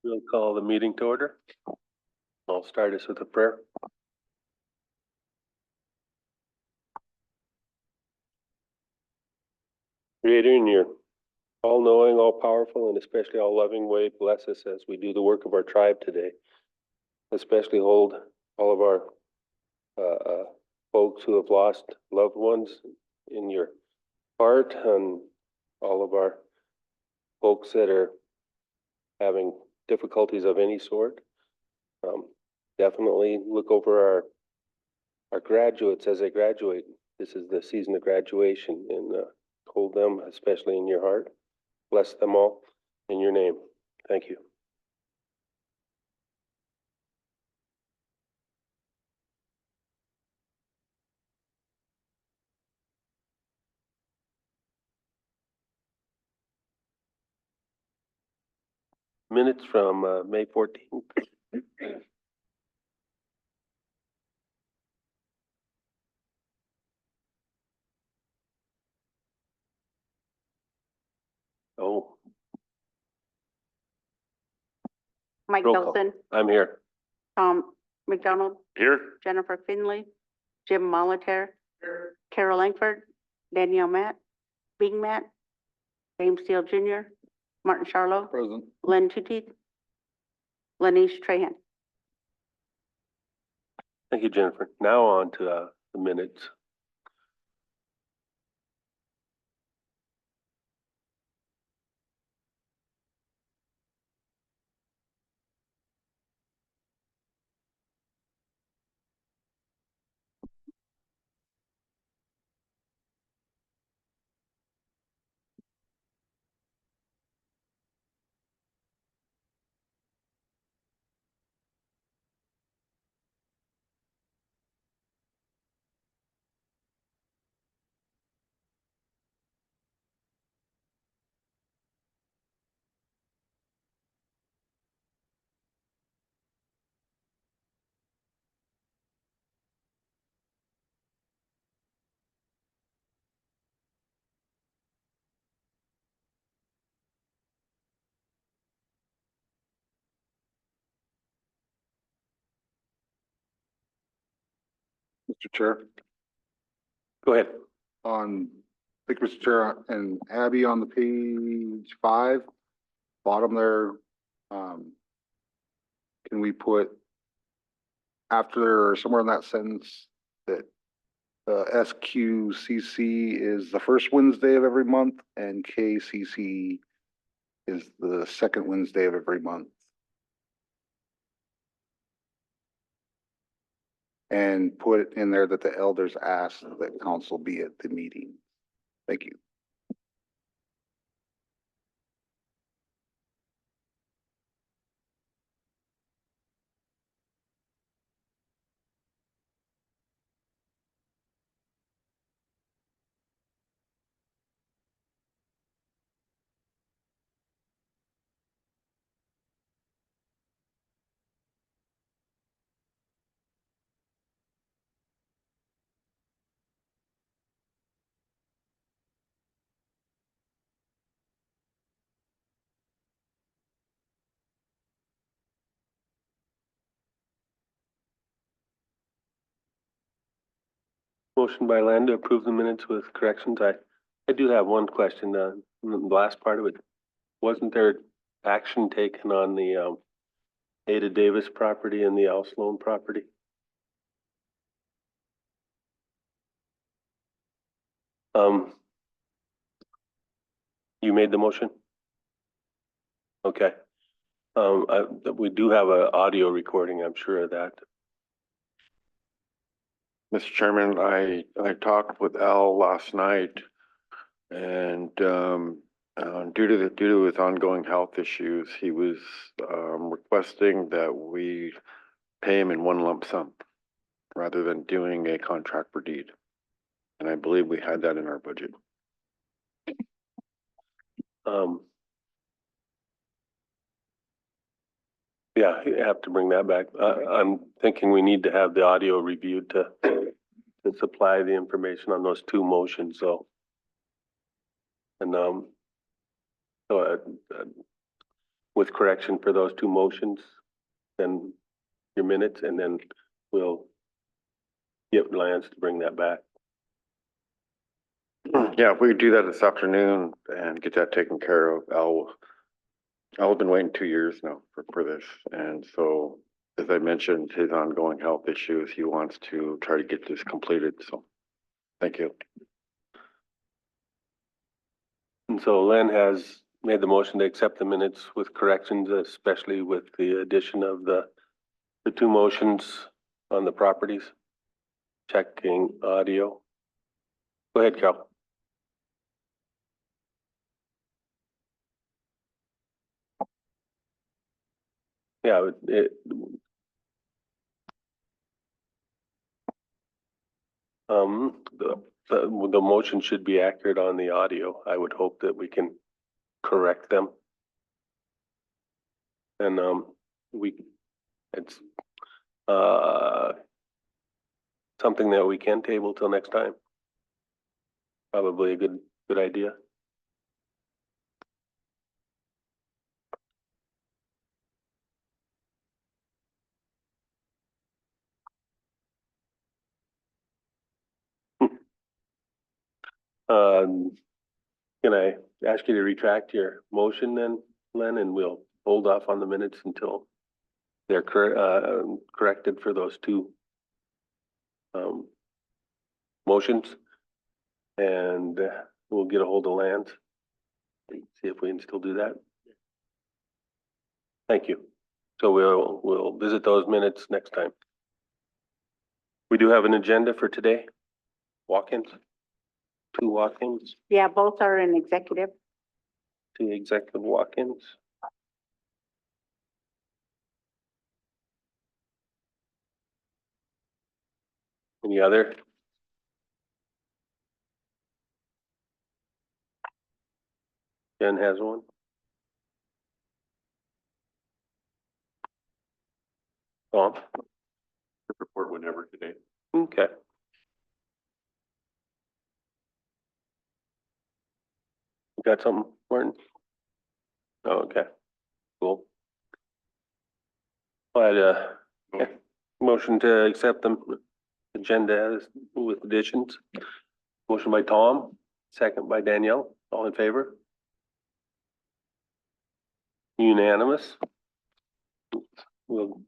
We'll call the meeting to order. I'll start us with a prayer. Creator, in your all-knowing, all-powerful, and especially all-loving way, bless us as we do the work of our tribe today. Especially hold all of our folks who have lost loved ones in your heart, and all of our folks that are having difficulties of any sort. Definitely look over our graduates as they graduate. This is the season of graduation, and hold them especially in your heart. Bless them all in your name. Thank you. Minutes from May 14th. Oh, Mike roll call. Nelson, I'm here. Tom McDonald, Here. Jennifer Finley, Jim Molitor, Carol Langford, Danielle Matt, Bing Matt, James Steele Jr., Martin Charlo, Present. Len Tuteeth, Lanice Trahan. Thank you, Jennifer. Now on to the minutes. Mr. Chair, Go ahead. thank you, Mr. Chair, and Abby on the page 5, bottom there, can we put after somewhere in that sentence that SQCC is the first Wednesday of every month and KCC is the second Wednesday of every month? And put it in there that the elders ask that council be at the meeting. Thank you. Motion by Len to approve the minutes with corrections. I do have one question. The last part of it, wasn't there action taken on the Ada Davis property and the Al Sloan property? You made the motion? Okay. We do have an audio recording, I'm sure of that. Mr. Chairman, I talked with Al last night, and due to his ongoing health issues, he was requesting that we pay him in one lump sum rather than doing a contract for deed. And I believe we had that in our budget. Yeah, you have to bring that back. I'm thinking we need to have the audio reviewed to supply the information on those two motions, so. And with correction for those two motions, then your minutes, and then we'll get Lance to bring that back. Yeah, if we could do that this afternoon and get that taken care of, Al's been waiting 2 years now for this. And so, as I mentioned, his ongoing health issues, he wants to try to get this completed, so, thank you. And so Len has made the motion to accept the minutes with corrections, especially with the addition of the two motions on the properties. Checking audio. Go ahead, Carol. Yeah, the motion should be accurate on the audio. I would hope that we can correct them. And, it's, something that we can table till next time. Probably a good idea. Can I ask you to retract your motion then, Len, and we'll hold off on the minutes until they're corrected for those two motions? And we'll get a hold of Lance. See if we can still do that. Thank you. So we'll visit those minutes next time. We do have an agenda for today. Walk-ins. 2 walk-ins, Yeah, both are in executive. 2 executive walk-ins. Any other? Jen has one. Tom? Report whenever today. Okay. You got something, Martin? Oh, okay, cool. I'd, motion to accept the agenda as with additions. Motion by Tom, second by Danielle, all in favor? Unanimous. We'll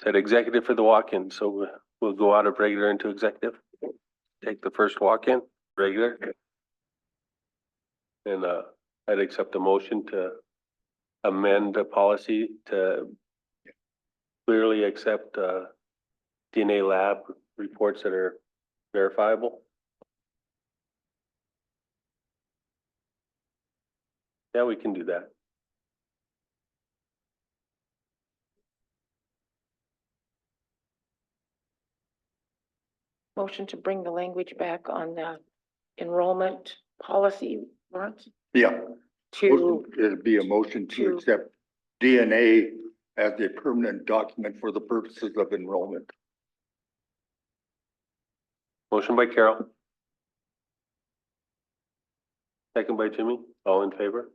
set executive for the walk-in, so we'll go out of regular into executive. Take the first walk-in, regular. And I'd accept a motion to amend the policy to clearly accept DNA lab reports that are verifiable. Yeah, we can do that. Motion to bring the language back on the enrollment policy, Lawrence, Yeah. to, It'd be a motion to to- accept DNA as a permanent document for the purposes of enrollment. Motion by Carol. Second by Jimmy, all in favor?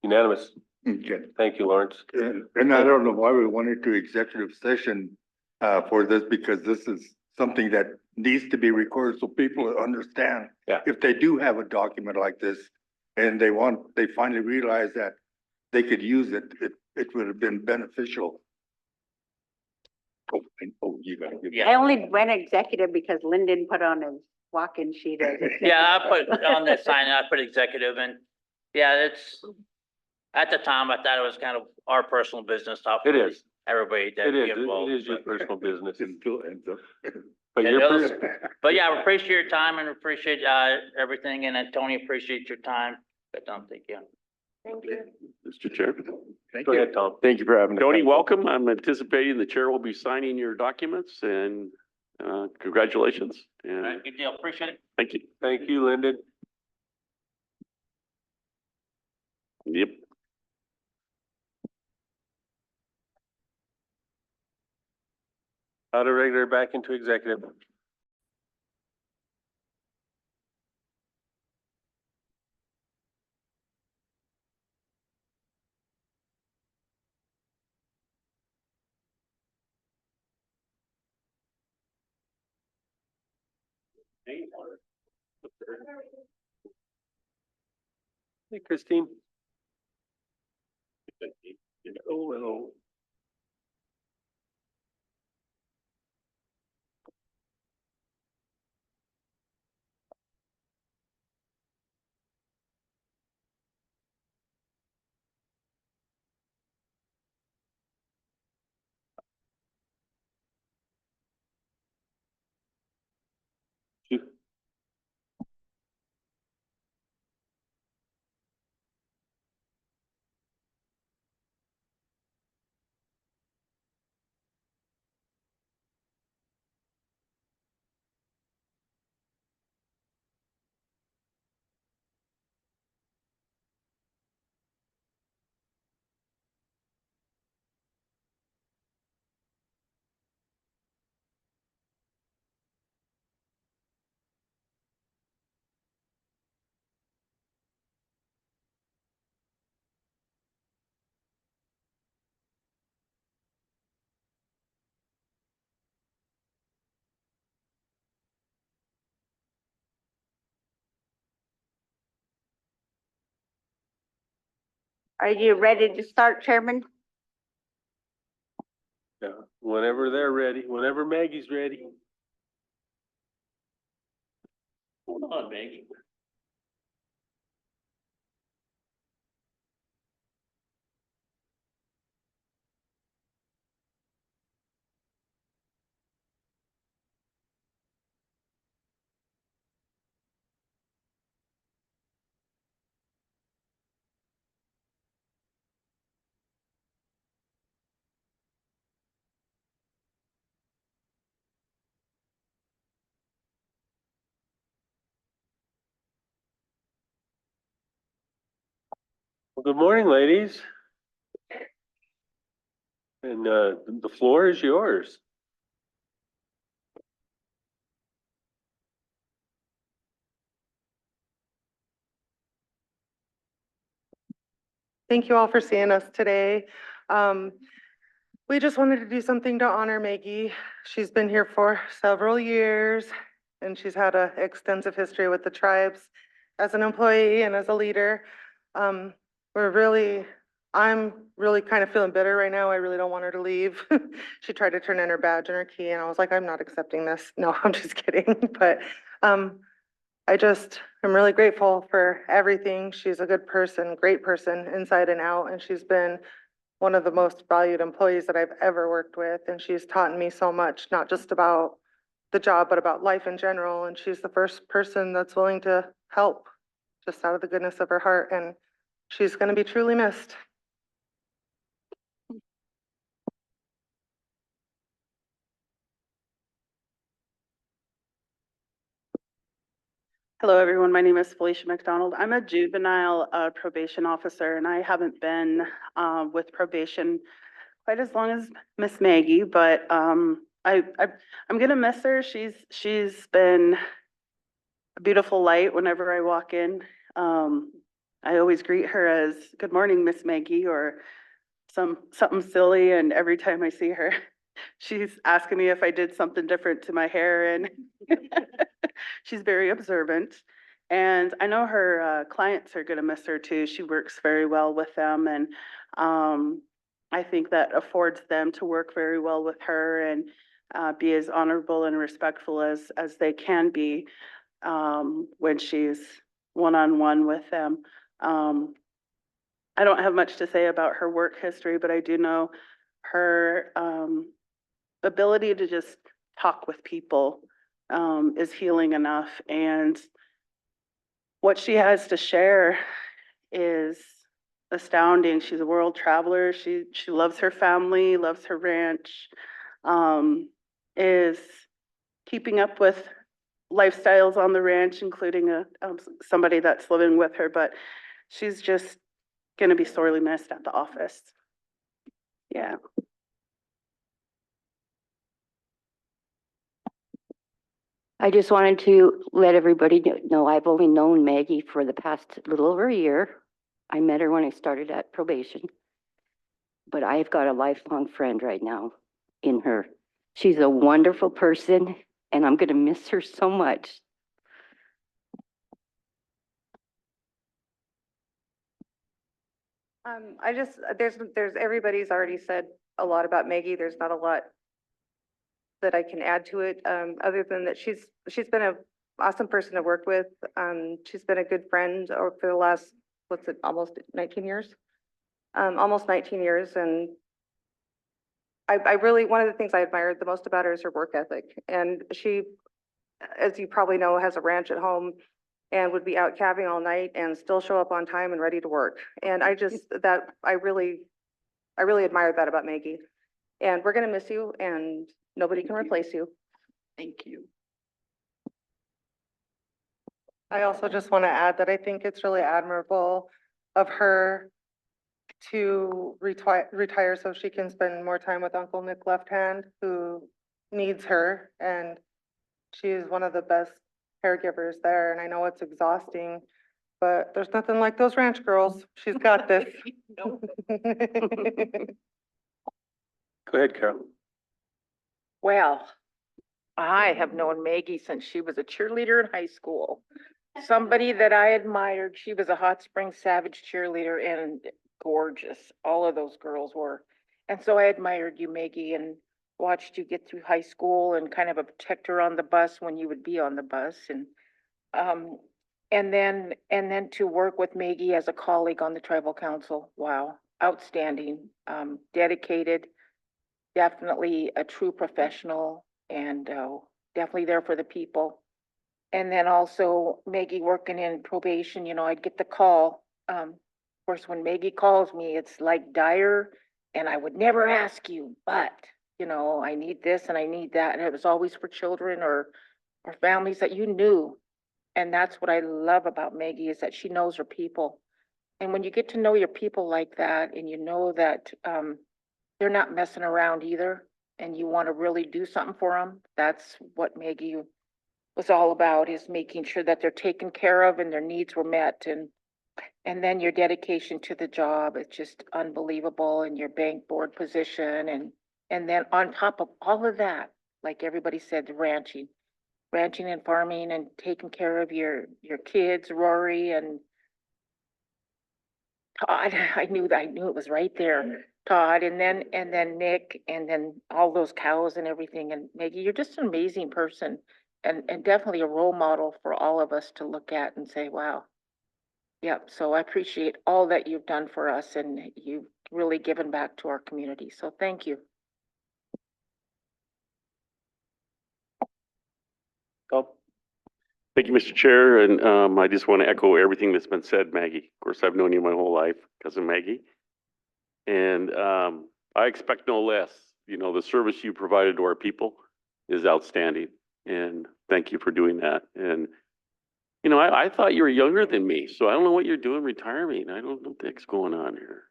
Unanimous. Okay. Thank you, Lawrence. And I don't know why we went into executive session for this, because this is something that needs to be recorded so people understand. Yeah. If they do have a document like this and they finally realize that they could use it, it would have been beneficial. Oh, you gotta give. I only went executive because Lynn didn't put on his walk-in sheet as executive. Yeah, I put on this sign, I put executive and, yeah, it's, at the time, I thought it was kind of our personal business stuff. It is. Everybody that It be is, involved. it is your personal business. It still ends up. But It you're, is. But yeah, I appreciate your time and appreciate, everything, and Tony, appreciate your time, but thank you. thank you. Mr. Chair. Thank go you. ahead, Tom. Thank you for having us. Tony, welcome. I'm anticipating the chair will be signing your documents and congratulations. All right, And good deal, appreciate it. thank you. Thank you, Lyndon. Yep. Out of regular, back into executive. Hey, Christine. Oh, hello. Are you ready to start, Chairman? Yeah, whenever they're ready, whenever Maggie's ready. Hold on, Maggie. Well, good morning, ladies. And the floor is yours. Thank you all for seeing us today. We just wanted to do something to honor Maggie. She's been here for several years and she's had an extensive history with the tribes as an employee and as a leader. Um, I'm really kind of feeling bitter right now. I really don't want her to leave. She tried to turn in her badge and her key and I was like, I'm not accepting this. No, I'm just kidding. But I'm really grateful for everything. She's a good person, great person inside and out, and she's been one of the most valued employees that I've ever worked with. And she's taught me so much, not just about the job, but about life in general. And she's the first person that's willing to help just out of the goodness of her heart. And she's going to be truly missed. Hello, everyone. My name is Felicia McDonald. I'm a juvenile probation officer, and I haven't been with probation quite as long as Miss Maggie, but I'm gonna miss her. She's been a beautiful light whenever I walk in. I always greet her as "Good morning, Miss Maggie," or something silly, and every time I see her, she's asking me if I did something different to my hair, and she's very observant. And I know her clients are going to miss her too. She works very well with them, and I think that affords them to work very well with her and be as honorable and respectful as they can be when she's one-on-one with them. I don't have much to say about her work history, but I do know her ability to just talk with people is healing enough. And what she has to share is astounding. She's a world traveler. She loves her family, loves her ranch, is keeping up with lifestyles on the ranch, including somebody that's living with her, but she's just going to be sorely missed at the office. Yeah. I just wanted to let everybody know I've only known Maggie for the past little over a year. I met her when I started at probation, but I've got a lifelong friend right now in her. She's a wonderful person and I'm going to miss her so much. I just, everybody's already said a lot about Maggie. There's not a lot that I can add to it, other than that she's been a awesome person to work with. She's been a good friend over for the last, what's it, almost 19 years? Almost 19 years, and I really, one of the things I admired the most about her is her work ethic. And she, as you probably know, has a ranch at home and would be out cabbing all night and still show up on time and ready to work. And I really admire that about Maggie. And we're gonna miss you, and nobody can replace you. Thank you. I also just want to add that I think it's really admirable of her to retire so she can spend more time with Uncle Nick Left Hand, who needs her, and she is one of the best caregivers there. And I know it's exhausting, but there's nothing like those ranch girls. She's got this. No. Go ahead, Carol. Well, I have known Maggie since she was a cheerleader in high school. Somebody that I admired. She was a Hot Springs Savage cheerleader and gorgeous. All of those girls were. And so I admired you, Maggie, and watched you get through high school and kind of a protector on the bus when you would be on the bus. And then to work with Maggie as a colleague on the tribal council. Wow, outstanding, dedicated, definitely a true professional, and definitely there for the people. And then also Maggie working in probation, I'd get the call. Of course, when Maggie calls me, it's like dire, and I would never ask you, but, I need this and I need that. And it was always for children or families that you knew. And that's what I love about Maggie, is that she knows her people. And when you get to know your people like that, and you know that they're not messing around either, and you want to really do something for them, that's what Maggie was all about, is making sure that they're taken care of and their needs were met. And then your dedication to the job is just unbelievable, and your bank board position. And then on top of all of that, like everybody said, the ranching and farming and taking care of your kids, Rory and Todd. I knew it was right there. Todd, and then Nick, and then all those cows and everything. And Maggie, you're just an amazing person, and definitely a role model for all of us to look at and say, wow. Yep. So I appreciate all that you've done for us, and you've really given back to our community. So thank you. Oh, Thank you, Mr. Chair, and I just want to echo everything that's been said, Maggie. Of course, I've known you my whole life because of Maggie. And I expect no less. The service you provided to our people is outstanding, and thank you for doing that. And I thought you were younger than me, so I don't know what you're doing retiring. I don't know what the heck's going on here.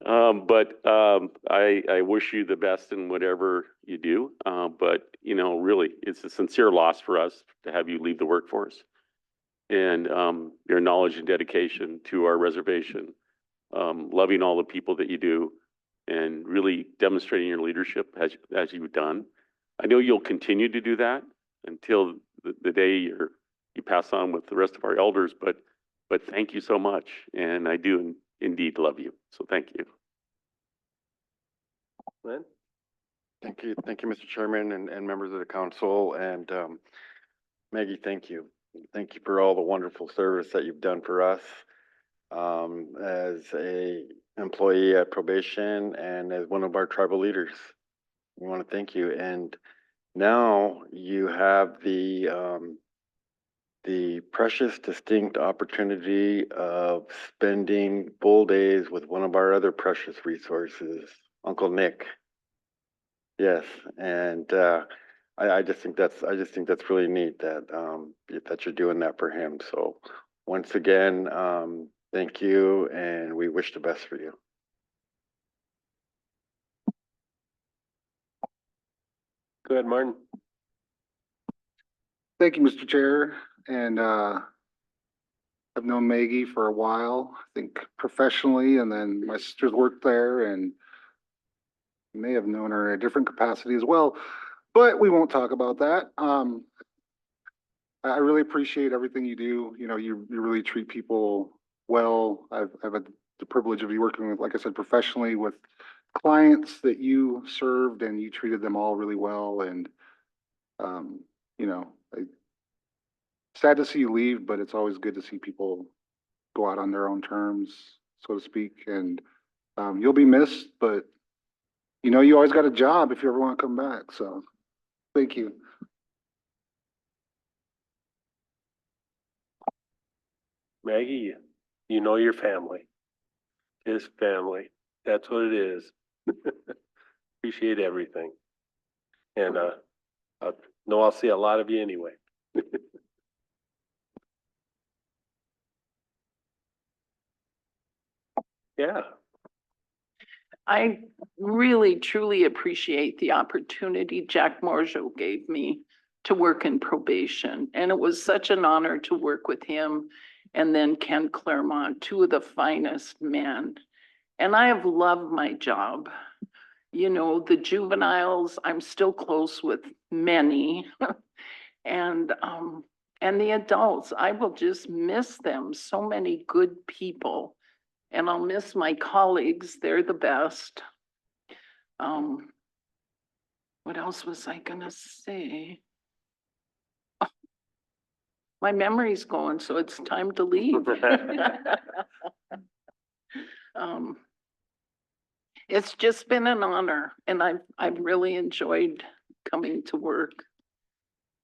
I wish you the best in whatever you do. But really, it's a sincere loss for us to have you leave the workforce. And your knowledge and dedication to our reservation, loving all the people that you do, and really demonstrating your leadership as you've done. I know you'll continue to do that until the day you pass on with the rest of our elders, but thank you so much. And I do indeed love you. So thank you. Glenn? Thank you, Mr. Chairman and members of the council. And Maggie, thank you. Thank you for all the wonderful service that you've done for us as a employee at probation and as one of our tribal leaders. We want to thank you. And now you have the precious, distinct opportunity of spending full days with one of our other precious resources, Uncle Nick. Yes, and I just think that's really neat that you're doing that for him. So once again, thank you, and we wish the best for you. Go ahead, Martin. Thank you, Mr. Chair, and I've known Maggie for a while, I think professionally, and then my sister's worked there, and may have known her in a different capacity as well, but we won't talk about that. I really appreciate everything you do. You know, you really treat people well. I've had the privilege of you working with, like I said, professionally with clients that you served, and you treated them all really well. And, you know, sad to see you leave, but it's always good to see people go out on their own terms, so to speak. And, you'll be missed, but you know, you always got a job if you ever want to come back. So thank you. Maggie, you know your family. His family. That's what it is. Appreciate everything. And, I know I'll see a lot of you anyway. Yeah. I really truly appreciate the opportunity Jack Morjo gave me to work in probation. And it was such an honor to work with him and then Ken Claremont, two of the finest men. And I have loved my job. You know, the juveniles, I'm still close with many. And the adults, I will just miss them. So many good people. And I'll miss my colleagues. They're the best. What else was I gonna say? Oh, my memory's going, so it's time to leave. It's just been an honor, and I've really enjoyed coming to work.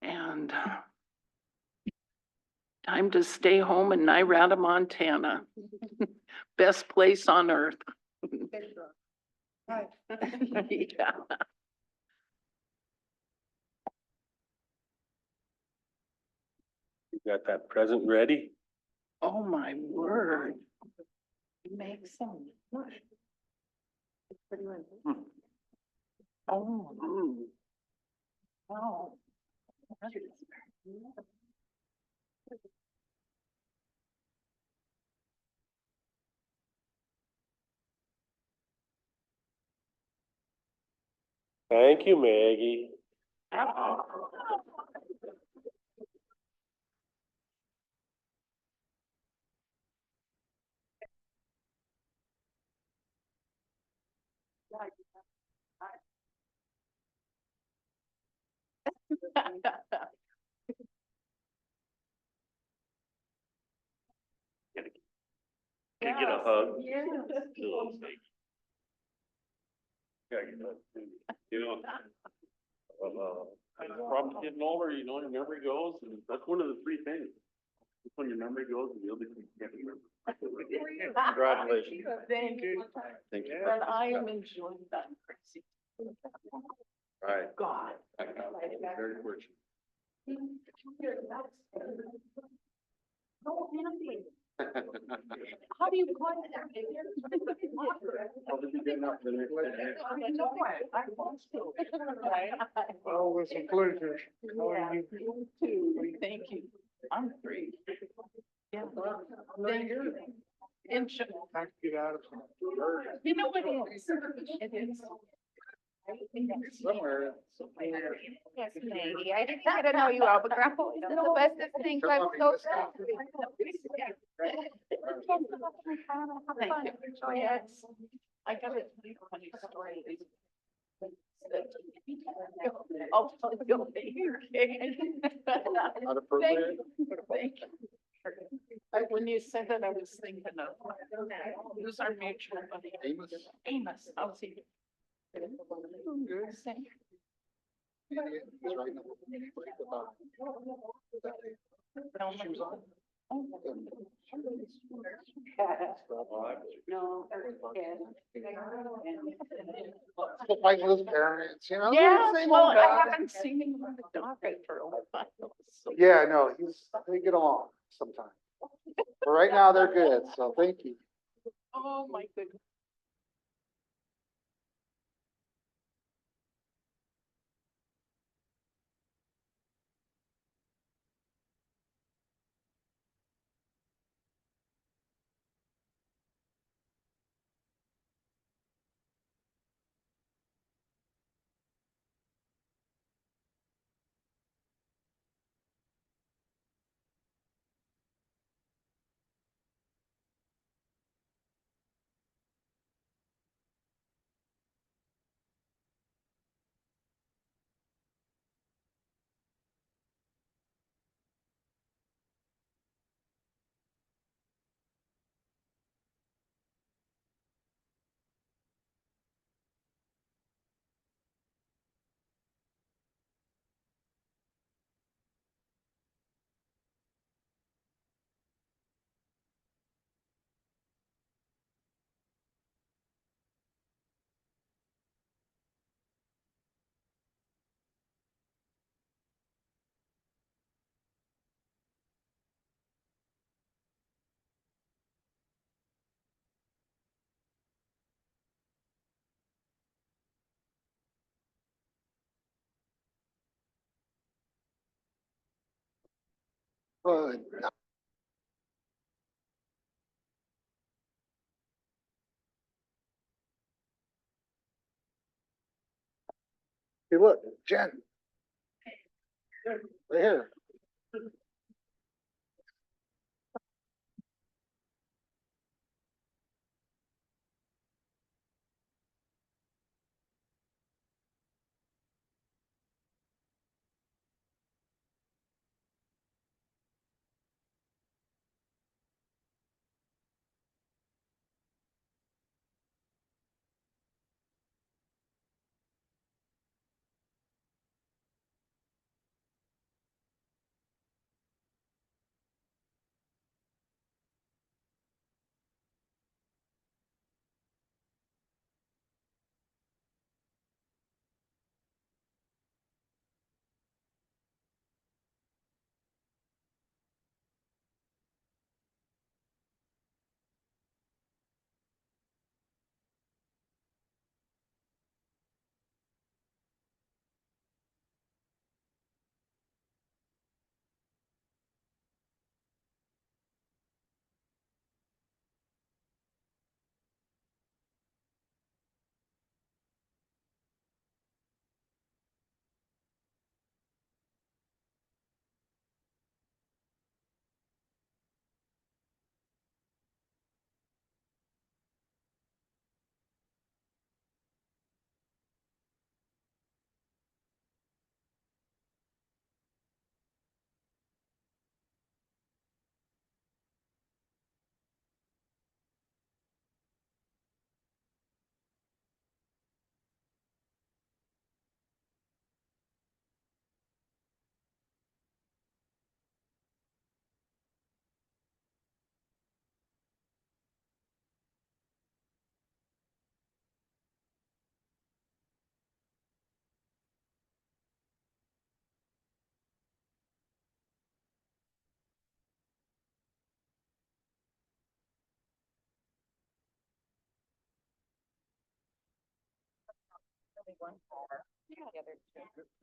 And time to stay home in Nirata, Montana. Best place on earth. Yeah. You got that present ready? Oh, my word. Make some. Oh. Wow. Thank you, Maggie. Can I get a hug? Yeah. You know, Probably getting older, you know, your memory goes, and that's one of the three things. When your memory goes, and the other thing you can't remember. Congratulations. Thank you. Thank you. But I am enjoying that crazy. Right. God. Very fortunate. How do you call it? Probably be getting up the next day. I know it. I want to. Oh, it's a pleasure. Yeah, you too. Thank you. I'm free. Yeah. Thank you. Enjoy. Get out of here. You know what it is? It is. Somewhere. Yes, Maggie, I didn't get to know you, Albuquerque. It's the bestest thing. I'm so sad. Thank you. Yes. I got a funny story. I'll tell you later. Not appropriate. Thank you. When you said that, I was thinking of, who's our mutual buddy? Amos? Amos, how's he? Same. He's right now. Shoes on. No, Still fighting with his parents, you know? Yeah, same well, old I guy. haven't seen him on the docket for a while. So- Yeah, no, they get along sometimes. But right now, they're good, so thank you. Oh, my goodness. Good. Hey, look, Jen. Right here.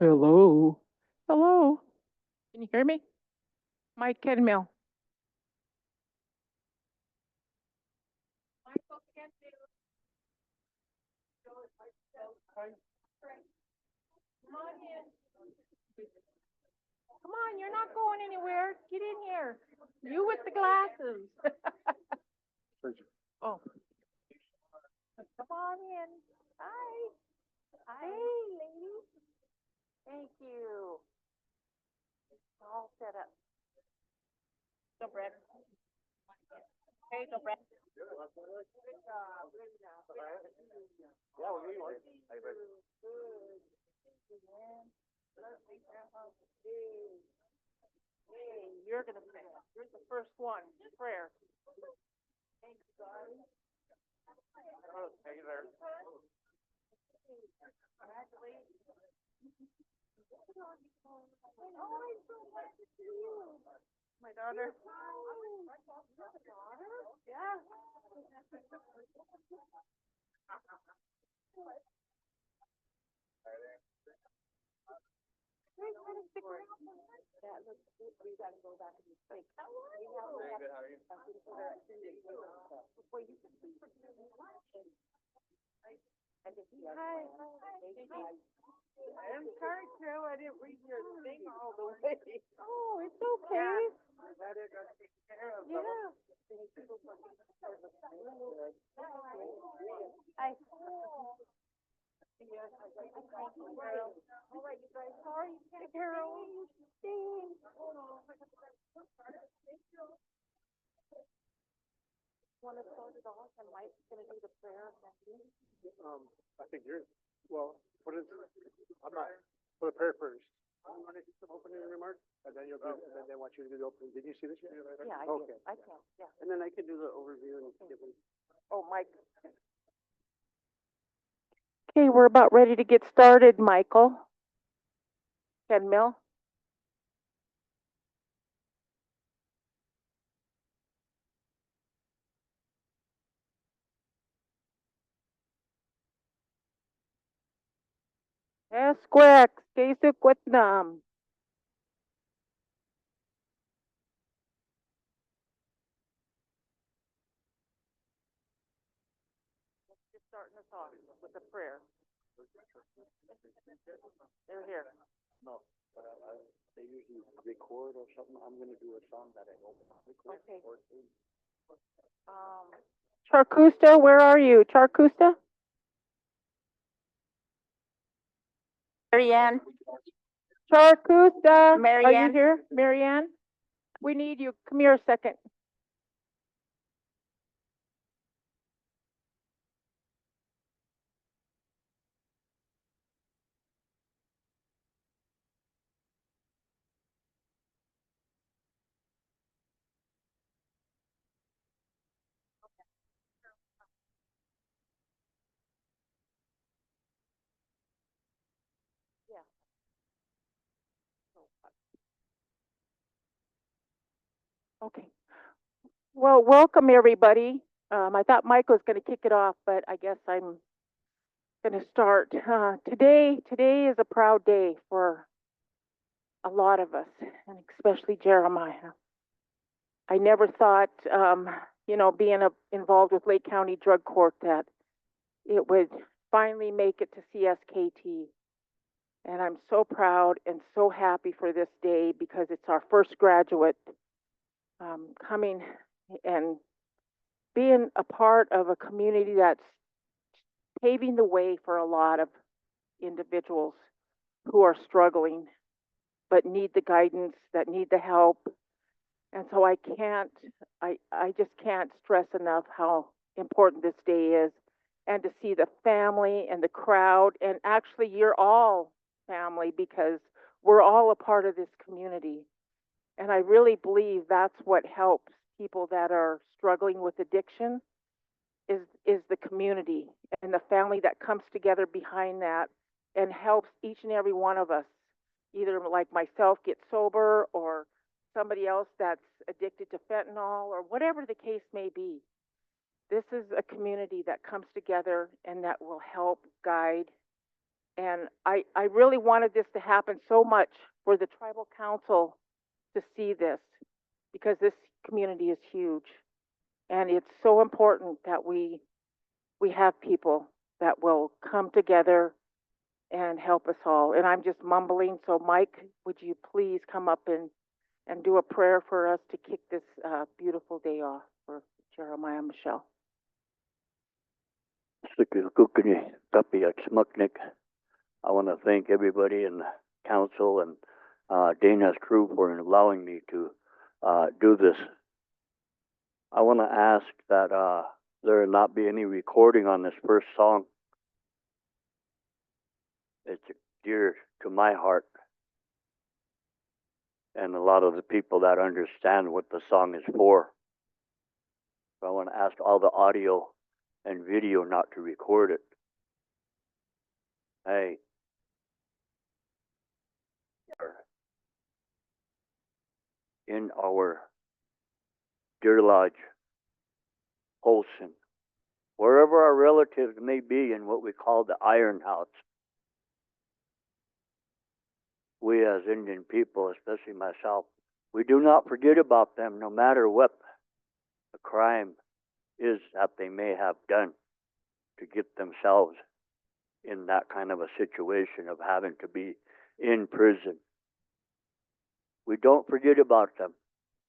Hello. Hello. Can you hear me? Mike Kenmill. Come on, you're not going anywhere. Get in here. You with the glasses. Oh. Come on in. Hi. Hi, lady. Thank you. All set up. Go, Brett. Hey, go, Brett. Good job. Good job. Yeah, well, you want it. Good. Good, man. Hey, you're gonna pray. You're the first one. Prayer. Thanks, God. Hey there. Congratulations. Oh, I'm so glad to see you. My daughter. Yeah. Yeah, look, we gotta go back and think. How are you? Very good, how are you? Well, you can see for Hi. I'm sorry, Joe, I didn't read your thing all the way. Oh, it's okay. Yeah. I. Yes, I thank you, Carol. All right, you guys, sorry, you can't. Carol. Want to start it off and Mike's gonna do the prayer and then. I think you're, well, what is, I'm not, for the prayer first. You want to do some opening remarks? And then you'll do, and then they want you to do the opening. Did you see this yet? Yeah, I Okay. can, I can, yeah. And then I can do the overview and give them. Oh, Mike. Okay, we're about ready to get started, Michael. Ken Mill. Esquex, Kasuk Whitnam. starting us off with a prayer. They're here. No, but they usually record or something. I'm gonna do a song that I hope. Okay. Charcusta, where are you? Charcusta? Marianne, Charcusta, are you Marianne? here? Marianne? We need you. Come here a second. Okay. Well, welcome everybody. I thought Mike was going to kick it off, but I guess I'm going to start. Today is a proud day for a lot of us, and especially Jeremiah. I never thought, being involved with Lake County Drug Court, that it would finally make it to CSKT. And I'm so proud and so happy for this day because it's our first graduate coming and being a part of a community that's paving the way for a lot of individuals who are struggling but need the guidance, that need the help. And so I just can't stress enough how important this day is, and to see the family and the crowd, and actually you're all family because we're all a part of this community. And I really believe that's what helps people that are struggling with addiction is the community and the family that comes together behind that and helps each and every one of us, either like myself, get sober, or somebody else that's addicted to fentanyl, or whatever the case may be. This is a community that comes together and that will help guide. And I really wanted this to happen so much for the tribal council to see this, because this community is huge. And it's so important that we have people that will come together and help us all. And I'm just mumbling, so Mike, would you please come up and do a prayer for us to kick this beautiful day off for Jeremiah and Michelle. I want to thank everybody in the council and Dana's crew for allowing me to do this. I want to ask that there not be any recording on this first song. It's dear to my heart and a lot of the people that understand what the song is for. So I want to ask all the audio and video not to record it. Hey. In our Deer Lodge, Holson, wherever our relatives may be in what we call the Iron House, we as Indian people, especially myself, we do not forget about them no matter what the crime is that they may have done to get themselves in that kind of a situation of having to be in prison. We don't forget about them.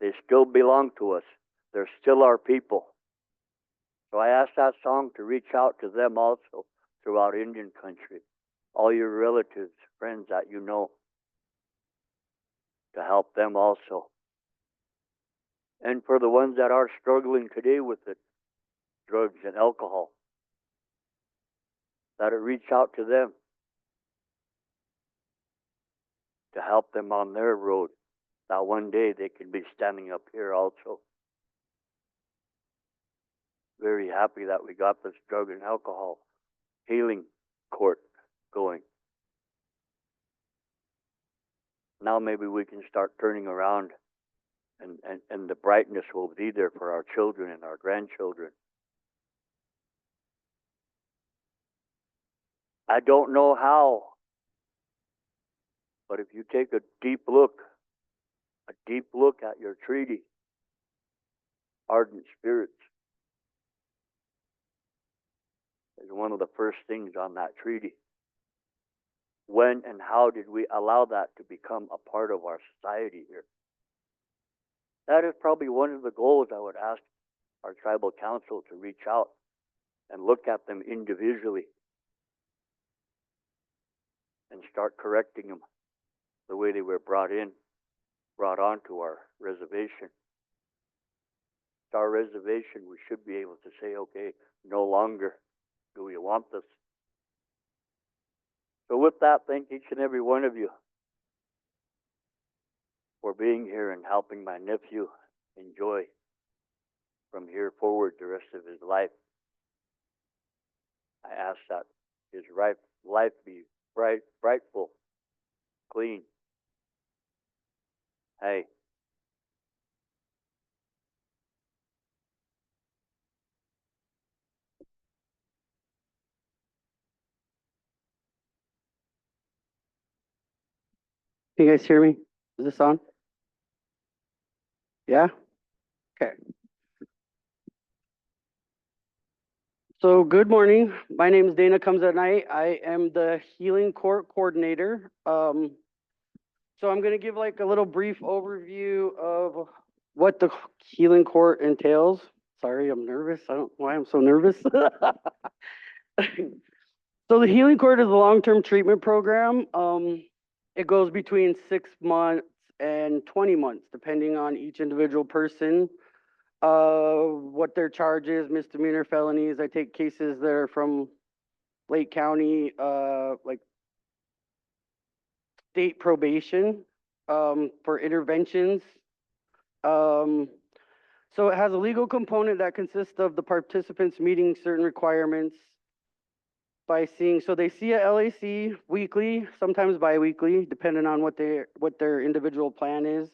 They still belong to us. They're still our people. So I ask that song to reach out to them also throughout Indian country, all your relatives, friends that you know, to help them also. And for the ones that are struggling today with it, drugs and alcohol, that it reach out to them to help them on their road, that one day they can be standing up here also. Very happy that we got this drug and alcohol healing court going. Now maybe we can start turning around, and the brightness will be there for our children and our grandchildren. I don't know how, but if you take a deep look at your treaty, ardent spirits, is one of the first things on that treaty. When and how did we allow that to become a part of our society here? That is probably one of the goals I would ask our tribal council to reach out and look at them individually and start correcting them the way they were brought onto our reservation. It's our reservation, we should be able to say, okay, no longer do we want this. So with that, thank each and every one of you for being here and helping my nephew enjoy from here forward the rest of his life. I ask that his life be brightful, clean. Hey. Can you guys hear me? Is this on? Yeah? Okay. So good morning. My name is Dana Comes at Night. I am the Healing Court Coordinator. So I'm going to give like a little brief overview of what the Healing Court entails. Sorry, I'm nervous. I don't know why I'm so nervous. So the Healing Court is a long-term treatment program. It goes between 6 months and 20 months, depending on each individual person. What their charge is, misdemeanor, felonies. I take cases that are from Lake County, like state probation, for interventions. So it has a legal component that consists of the participants meeting certain requirements by seeing, so they see a LAC weekly, sometimes bi-weekly, depending on what their individual plan is.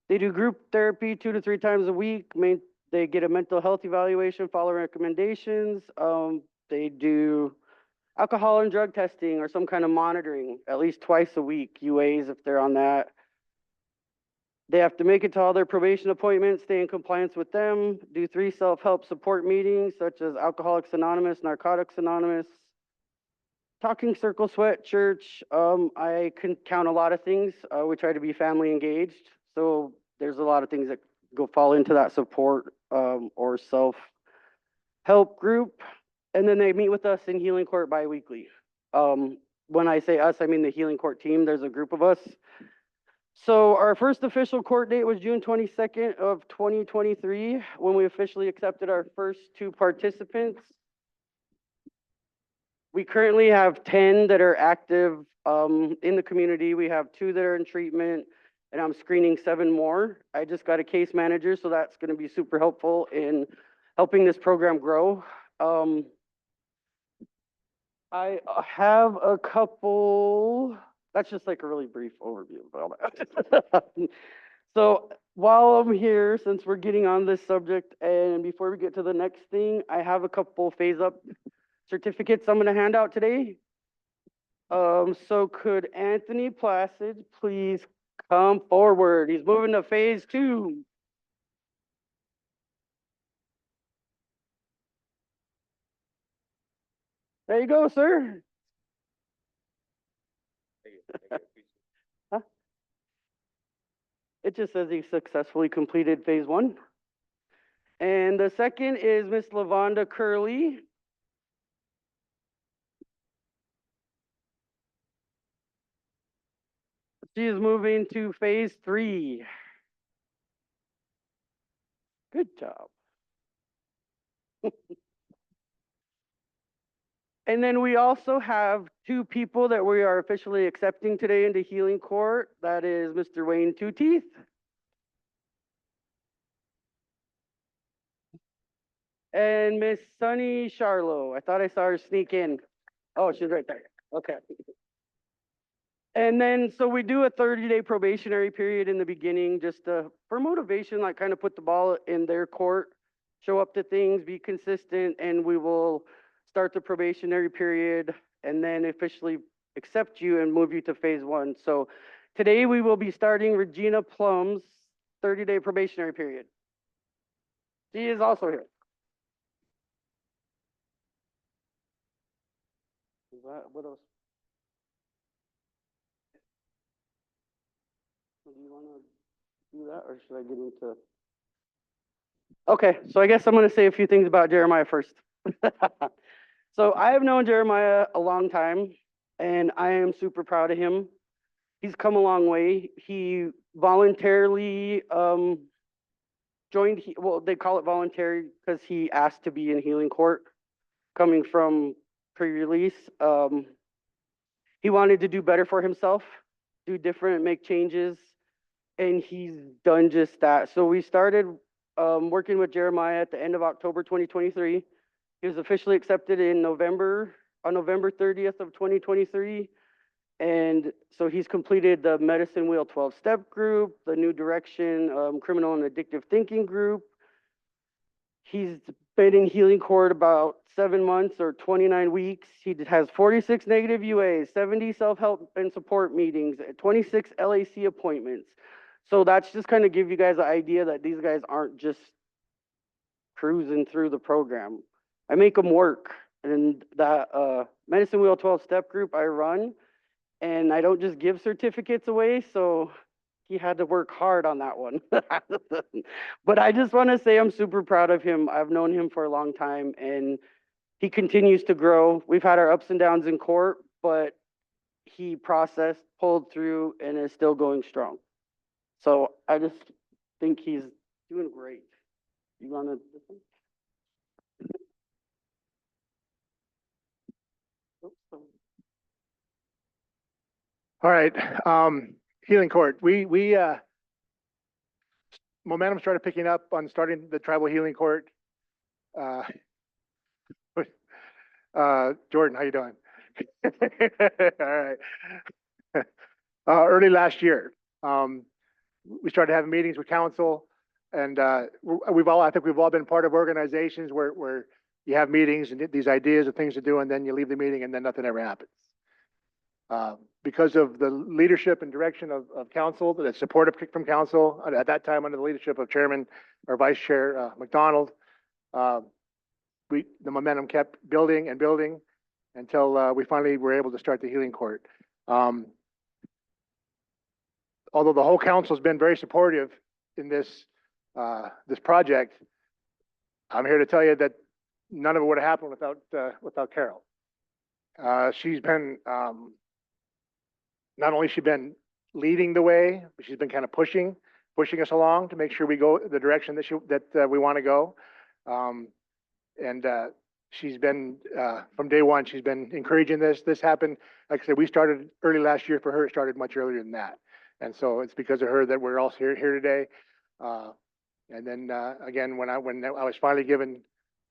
They do group therapy 2 to 3 times a week. They get a mental health evaluation, follow recommendations. They do alcohol and drug testing or some kind of monitoring at least twice a week, UAs if they're on that. They have to make it to all their probation appointments, stay in compliance with them, do 3 self-help support meetings such as Alcoholics Anonymous, Narcotics Anonymous, Talking Circle, Sweat, Church. I can count a lot of things. We try to be family engaged. So there's a lot of things that fall into that support or self-help group. And then they meet with us in Healing Court bi-weekly. When I say us, I mean the Healing Court team. There's a group of us. So our first official court date was June 22nd of 2023, when we officially accepted our first 2 participants. We currently have 10 that are active in the community. We have 2 that are in treatment, and I'm screening 7 more. I just got a case manager, so that's going to be super helpful in helping this program grow. I have a couple, that's just like a really brief overview of all that. So while I'm here, since we're getting on this subject, and before we get to the next thing, I have a couple phase up certificates I'm going to hand out today. So could Anthony Placid please come forward? He's moving to phase 2. There you go, sir. Huh? It just says he successfully completed phase 1. And the second is Miss Lavonda Curley. She is moving to phase 3. Good job. And then we also have 2 people that we are officially accepting today into Healing Court. That is Mr. Wayne Two Teeth. And Miss Sunny Charlo. I thought I saw her sneak in. Oh, she's right there. Okay. And then, so we do a 30-day probationary period in the beginning, just for motivation, like kind of put the ball in their court, show up to things, be consistent, and we will start the probationary period and then officially accept you and move you to phase 1. So today we will be starting Regina Plum's 30-day probationary period. She is also here. What else? Do you want to do that, or should I get into? Okay, so I guess I'm going to say a few things about Jeremiah first. So I have known Jeremiah a long time, and I am super proud of him. He's come a long way. He voluntarily joined, well, they call it voluntary because he asked to be in healing court coming from pre-release. He wanted to do better for himself, do different, make changes, and he's done just that. So we started working with Jeremiah at the end of October 2023. He was officially accepted in November, on November 30th of 2023. And so he's completed the Medicine Wheel 12-step group, the New Direction Criminal and Addictive Thinking group. He's been in healing court about 7 months or 29 weeks. He has 46 negative UAs, 70 self-help and support meetings, 26 LAC appointments. So that's just kind of give you guys an idea that these guys aren't just cruising through the program. I make them work. And that Medicine Wheel 12-step group I run, and I don't just give certificates away, so he had to work hard on that one. But I just want to say I'm super proud of him. I've known him for a long time, and he continues to grow. We've had our ups and downs in court, but he processed, pulled through, and is still going strong. So I just think he's doing great. You want to listen? All right, healing court. Momentum started picking up on starting the tribal healing court. Jordan, how you doing? All right. Early last year, we started having meetings with council, and I think we've all been part of organizations where you have meetings and these ideas of things to do, and then you leave the meeting and then nothing ever happens. Because of the leadership and direction of council, the support from council, at that time under the leadership of Chairman or Vice Chair McDonald, the momentum kept building and building until we finally were able to start the healing court. Although the whole council has been very supportive in this project, I'm here to tell you that none of it would have happened without Carol. She's been not only she's been leading the way, but she's been kind of pushing us along to make sure we go the direction that we want to go. She's been from day one. She's been encouraging this. This happened, like I said, we started early last year. For her, it started much earlier than that, and so it's because of her that we're all here today. And then again, when I was finally given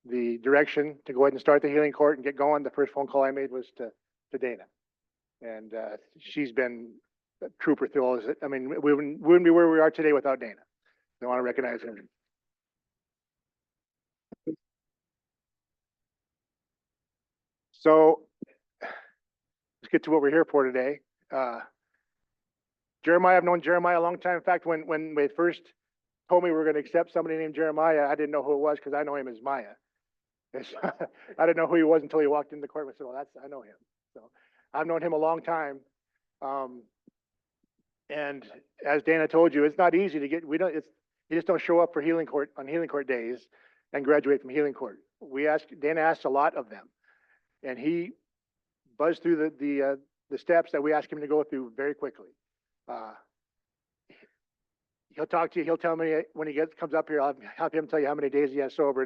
the direction to go ahead and start the healing court and get going, the first phone call I made was to Dana, and she's been a trooper through all this. I mean, we wouldn't be where we are today without Dana. I want to recognize her. So let's get to what we're here for today. Jeremiah, I've known Jeremiah a long time. In fact, when they first told me we were going to accept somebody named Jeremiah, I didn't know who it was because I know him as Maya. I didn't know who he was until he walked in the court. I said, well, I know him. So I've known him a long time. And as Dana told you, it's not easy to get, you just don't show up for healing court on healing court days and graduate from healing court. Dana asked a lot of them, and he buzzed through the steps that we asked him to go through very quickly. He'll talk to you. He'll tell me when he comes up here. I'll have him tell you how many days he has sober.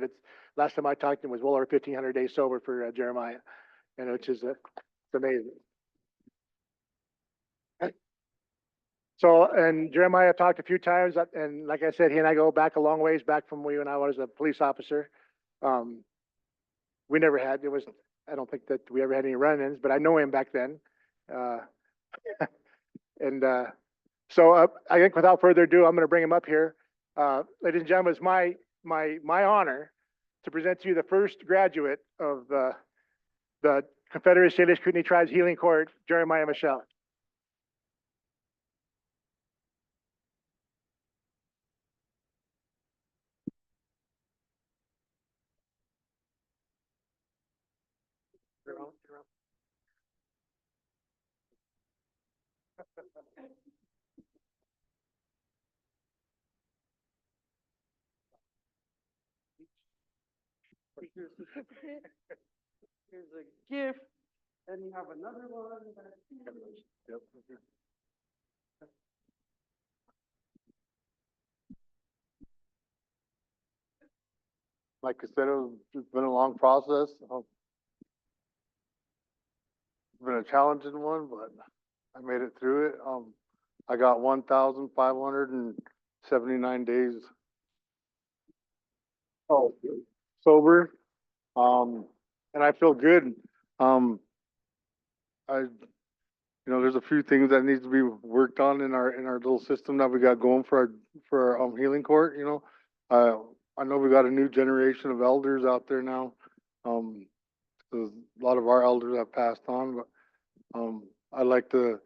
Last time I talked to him was well over 1,500 days sober for Jeremiah, and which is it's amazing. So, and Jeremiah talked a few times, and like I said, he and I go back a long ways, back from when I was a police officer. We never had, I don't think that we ever had any run-ins, but I know him back then. So I think without further ado, I'm going to bring him up here. Ladies and gentlemen, it's my honor to present to you the first graduate of the Confederate Salish Kootenai Tribes Healing Court, Jeremiah Michelle. Here's a gift, and you have another one. Yep. Like I said, it's been a long process. It's been a challenging one, but I made it through it. I got 1,579 days. Oh, sober. And I feel good. There's a few things that needs to be worked on in our little system that we got going for our healing court. I know we got a new generation of elders out there now. 'Cause a lot of our elders have passed on, but I'd like to,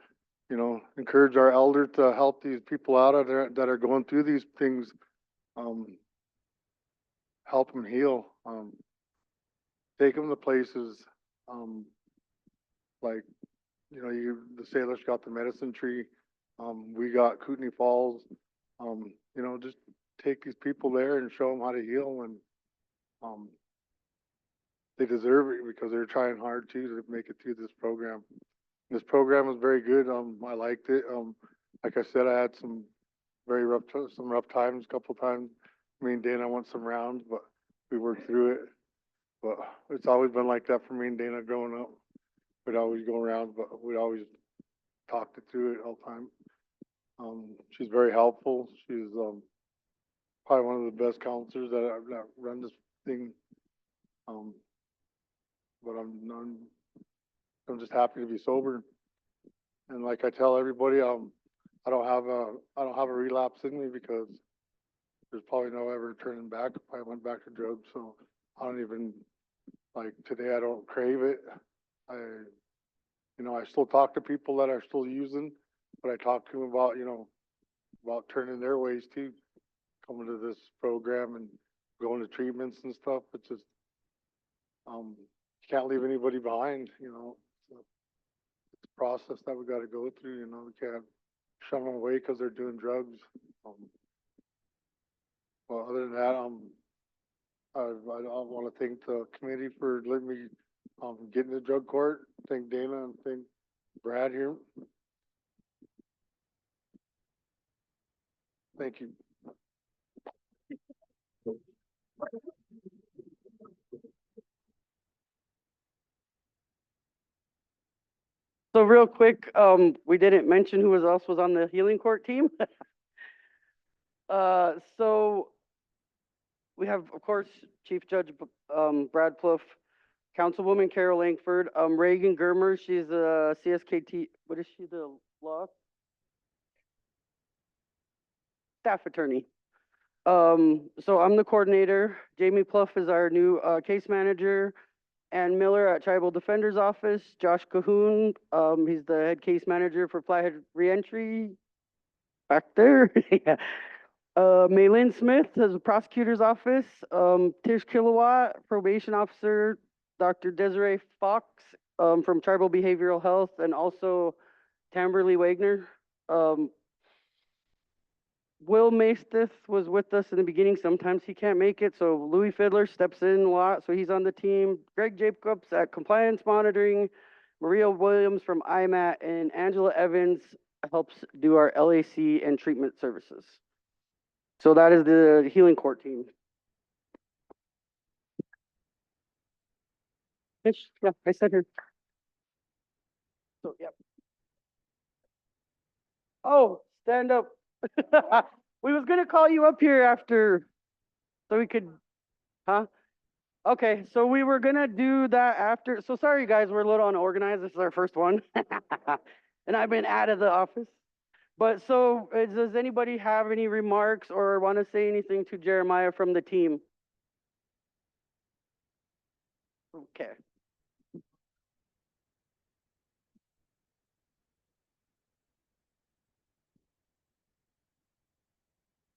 encourage our elders to help these people out there that are going through these things. Help them heal. Take them to places, like, the sailors got the medicine tree. We got Kootenai Falls. Just take these people there and show them how to heal, and they deserve it because they're trying hard too to make it through this program. This program was very good. I liked it. Like I said, I had some rough times, a couple times. Me and Dana went some rounds, but we worked through it. But it's always been like that for me and Dana growing up. We'd always go around, but we'd always talk it through it all the time. She's very helpful. She's probably one of the best counselors that run this thing. But I'm just happy to be sober. And like I tell everybody, I don't have a relapse in me because there's probably no ever turning back if I went back to drugs. So I don't even, like today, I don't crave it. I still talk to people that are still using, but I talk to them about, about turning their ways too, coming to this program and going to treatments and stuff. It's just, you can't leave anybody behind, it's a process that we got to go through, we can't shove them away because they're doing drugs. Well, other than that, I want to thank the committee for letting me get in the drug court. Thank Dana and thank Brad here. Thank you. So real quick, we didn't mention who else was on the healing court team. So we have, of course, Chief Judge Brad Pluff, Councilwoman Carol Langford, Reagan Germer, she's a CSKT, what is she, the law? Staff attorney. So I'm the coordinator. Jamie Pluff is our new case manager. Ann Miller at Tribal Defender's Office. Josh Cahoon, he's the head case manager for Flathead Reentry. Back there. Yeah. Maylin Smith is the prosecutor's office. Tish Kilowatt, probation officer. Dr. Desiree Fox from Tribal Behavioral Health, and also Tamberly Wagner. Will Maesteth was with us in the beginning. Sometimes he can't make it, so Louis Fiddler steps in a lot, so he's on the team. Greg Jacobs at Compliance Monitoring, Maria Williams from IMAT, and Angela Evans helps do our LAC and treatment services. So that is the healing court team. Yeah, I said her. So, yep. Oh, stand up. We was gonna call you up here after, so we could, huh? Okay, so we were gonna do that after, so sorry guys, we're a little unorganized, this is our first one. And I've been out of the office. But so, does anybody have any remarks or want to say anything to Jeremiah from the team? Okay.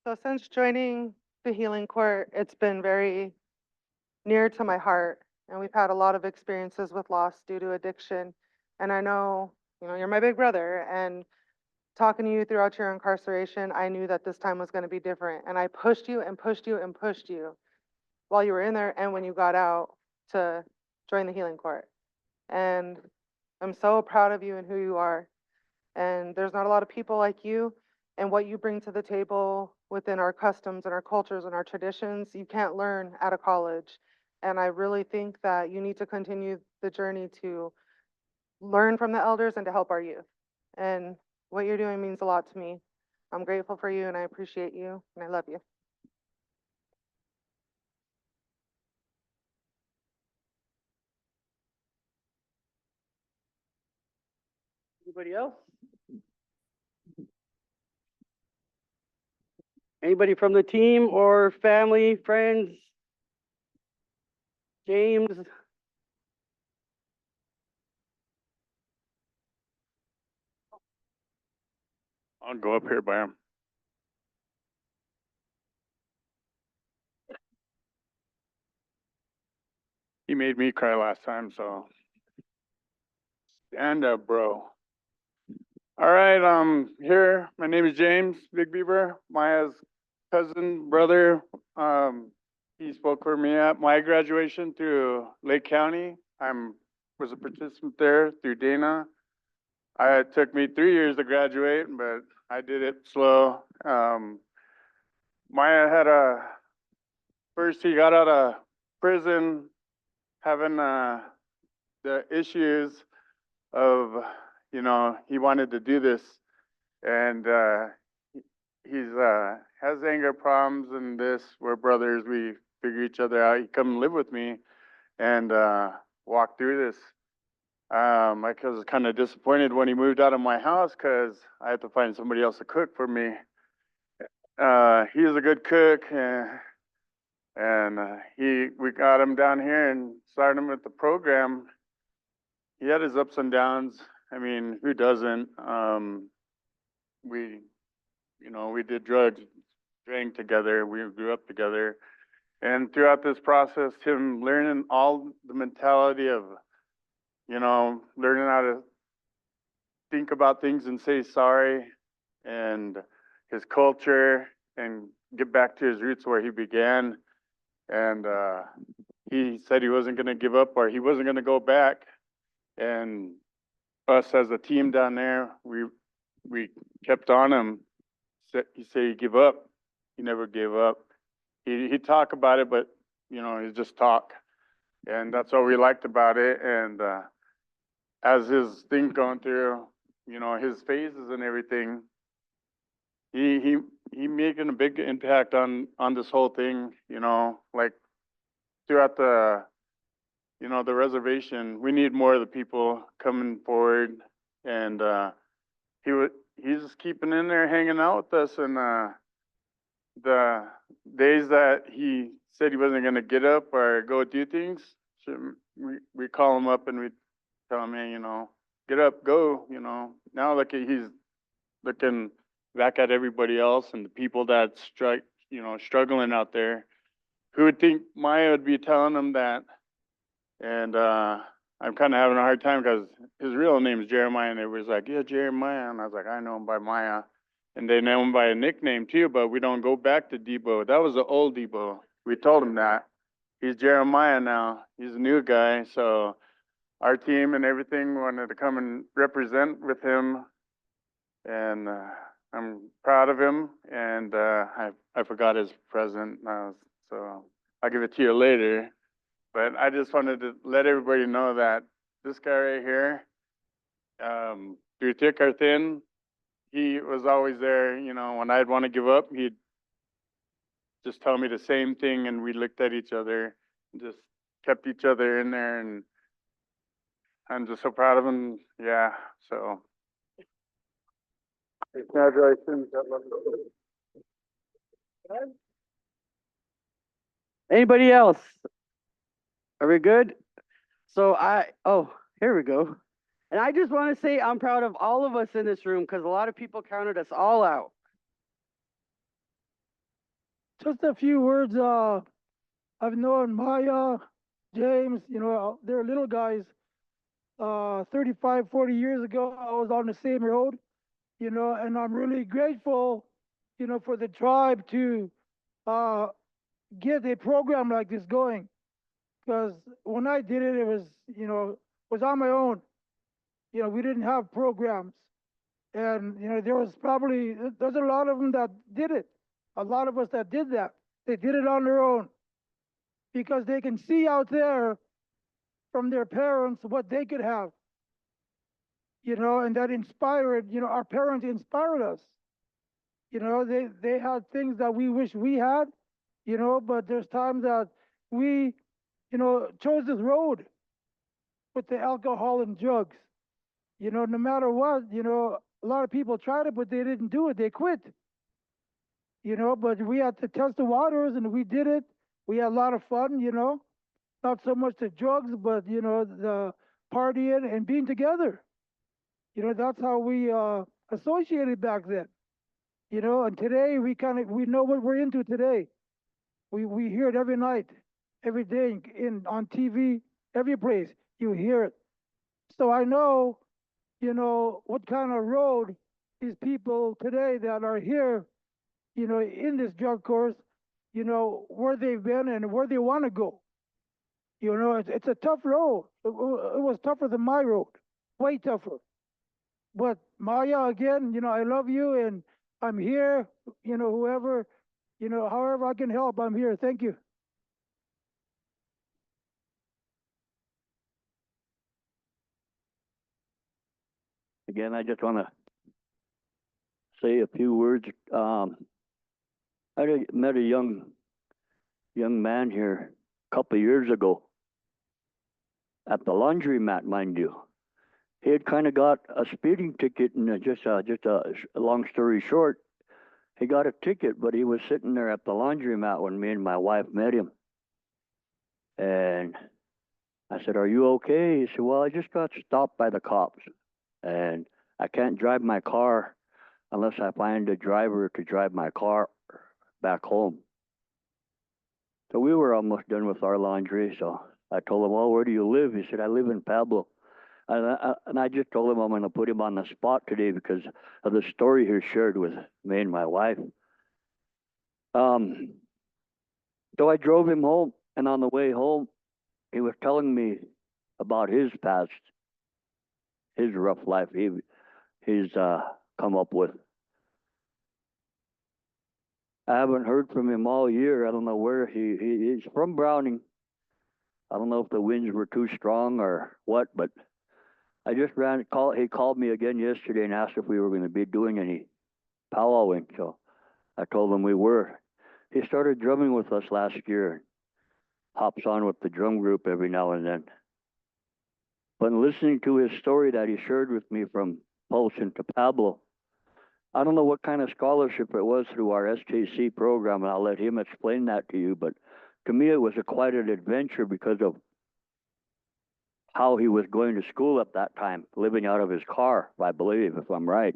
So since joining the healing court, it's been very near to my heart. And we've had a lot of experiences with loss due to addiction. And I know, you're my big brother, and talking to you throughout your incarceration, I knew that this time was going to be different. And I pushed you and pushed you and pushed you while you were in there and when you got out to join the healing court. And I'm so proud of you and who you are. And there's not a lot of people like you, and what you bring to the table within our customs and our cultures and our traditions, you can't learn out of college. And I really think that you need to continue the journey to learn from the elders and to help our youth. And what you're doing means a lot to me. I'm grateful for you and I appreciate you and I love you. Anybody else? Anybody from the team or family, friends? James? I'll go up here by him. He made me cry last time, so stand up, bro. All right, here. My name is James Big Beaver, Maya's cousin, brother. He spoke for me at my graduation through Lake County. Was a participant there through Dana. It took me 3 years to graduate, but I did it slow. Maya had first he got out of prison having the issues of, he wanted to do this, and he's has anger problems and this. We're brothers. We figure each other out. He come and live with me and walk through this. I was kind of disappointed when he moved out of my house because I had to find somebody else to cook for me. He is a good cook, and we got him down here and started him with the program. He had his ups and downs. I mean, who doesn't? We did drugs, drank together, we grew up together. And throughout this process, him learning all the mentality of, learning how to think about things and say sorry, and his culture, and get back to his roots where he began. And he said he wasn't going to give up, or he wasn't going to go back. And us as a team down there, we kept on him. He said he'd give up. He never gave up. He'd talk about it, but he'd just talk. And that's what we liked about it. And as his thing going through, his phases and everything, he making a big impact on this whole thing, like throughout the the reservation. We need more of the people coming forward, and he's just keeping in there, hanging out with us. And the days that he said he wasn't going to get up or go do things, we call him up and we tell him, hey, get up, go. Now he's looking back at everybody else and the people that struggling out there. Who would think Maya would be telling them that? And I'm kind of having a hard time because his real name is Jeremiah, and everybody's like, yeah, Jeremiah. And I was like, I know him by Maya. And they know him by a nickname too, but we don't go back to Debo. That was the old Debo. We told him that. He's Jeremiah now. He's a new guy. So our team and everything wanted to come and represent with him. And I'm proud of him. And I forgot his present now, so I'll give it to you later. But I just wanted to let everybody know that this guy right here, through thick or thin, he was always there. When I'd want to give up, he'd just tell me the same thing, and we looked at each other and just kept each other in there. And I'm just so proud of him. Yeah, so. Congratulations. Anybody else? Are we good? So here we go. And I just want to say I'm proud of all of us in this room because a lot of people counted us all out. Just a few words. I've known Maya, James, they're little guys. 35, 40 years ago, I was on the same road. you know, and I'm really grateful, you know, for the tribe to get a program like this going. Because when I did it, it was, you know, was on my own. You know, we didn't have programs. And, you know, there's a lot of them that did it. A lot of us that did that. They did it on their own because they can see out there from their parents what they could have, you know, and that inspired, you know, our parents inspired us. You know, they had things that we wish we had, you know, but there's times that we, you know, chose this road with the alcohol and drugs. You know, no matter what, you know, a lot of people tried it, but they didn't do it. They quit. You know, but we had to test the waters and we did it. We had a lot of fun, you know, not so much the drugs, but, you know, the partying and being together. You know, that's how we associated back then. You know, and today we know what we're into today. We hear it every night, every day on TV, every place you hear it. So I know, you know, what kind of road these people today that are here, you know, in this drug course, you know, where they've been and where they want to go. You know, it's a tough road. It was tougher than my road, way tougher. But Maya, again, you know, I love you and I'm here, you know, whoever, you know, however I can help, I'm here. Thank you. Again, I just want to say a few words. Met a young man here a couple of years ago at the laundromat, mind you. He had kind of got a speeding ticket, and just a long story short, he got a ticket, but he was sitting there at the laundromat when me and my wife met him. And I said, "Are you okay?" He said, "Well, I just got stopped by the cops, and I can't drive my car unless I find a driver to drive my car back home." So we were almost done with our laundry, so I told him, "Well, where do you live?" He said, "I live in Pablo." And I just told him I'm going to put him on the spot today because of the story he shared with me and my wife. So I drove him home, and on the way home, he was telling me about his past, his rough life he's come up with. I haven't heard from him all year. I don't know where he's from. Browning. I don't know if the winds were too strong or what, but I just he called me again yesterday and asked if we were going to be doing any powwowing. So I told him we were. He started drumming with us last year. Hops on with the drum group every now and then. But listening to his story that he shared with me from Polson to Pablo, I don't know what kind of scholarship it was through our SJC program, and I'll let him explain that to you. But to me, it was quite an adventure because of how he was going to school at that time, living out of his car, I believe, if I'm right,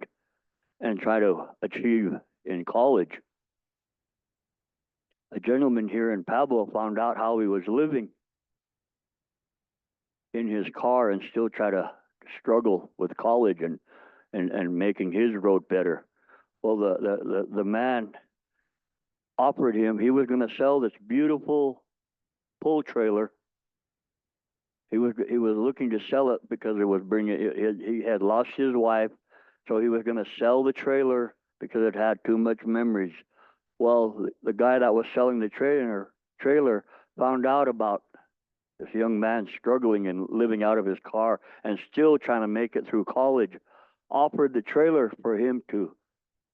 and try to achieve in college. A gentleman here in Pablo found out how he was living in his car and still try to struggle with college and making his road better. Well, the man offered him, he was going to sell this beautiful pull trailer. He was looking to sell it because it was he had lost his wife, so he was going to sell the trailer because it had too much memories. Well, the guy that was selling the trailer found out about this young man struggling and living out of his car and still trying to make it through college, offered the trailer for him to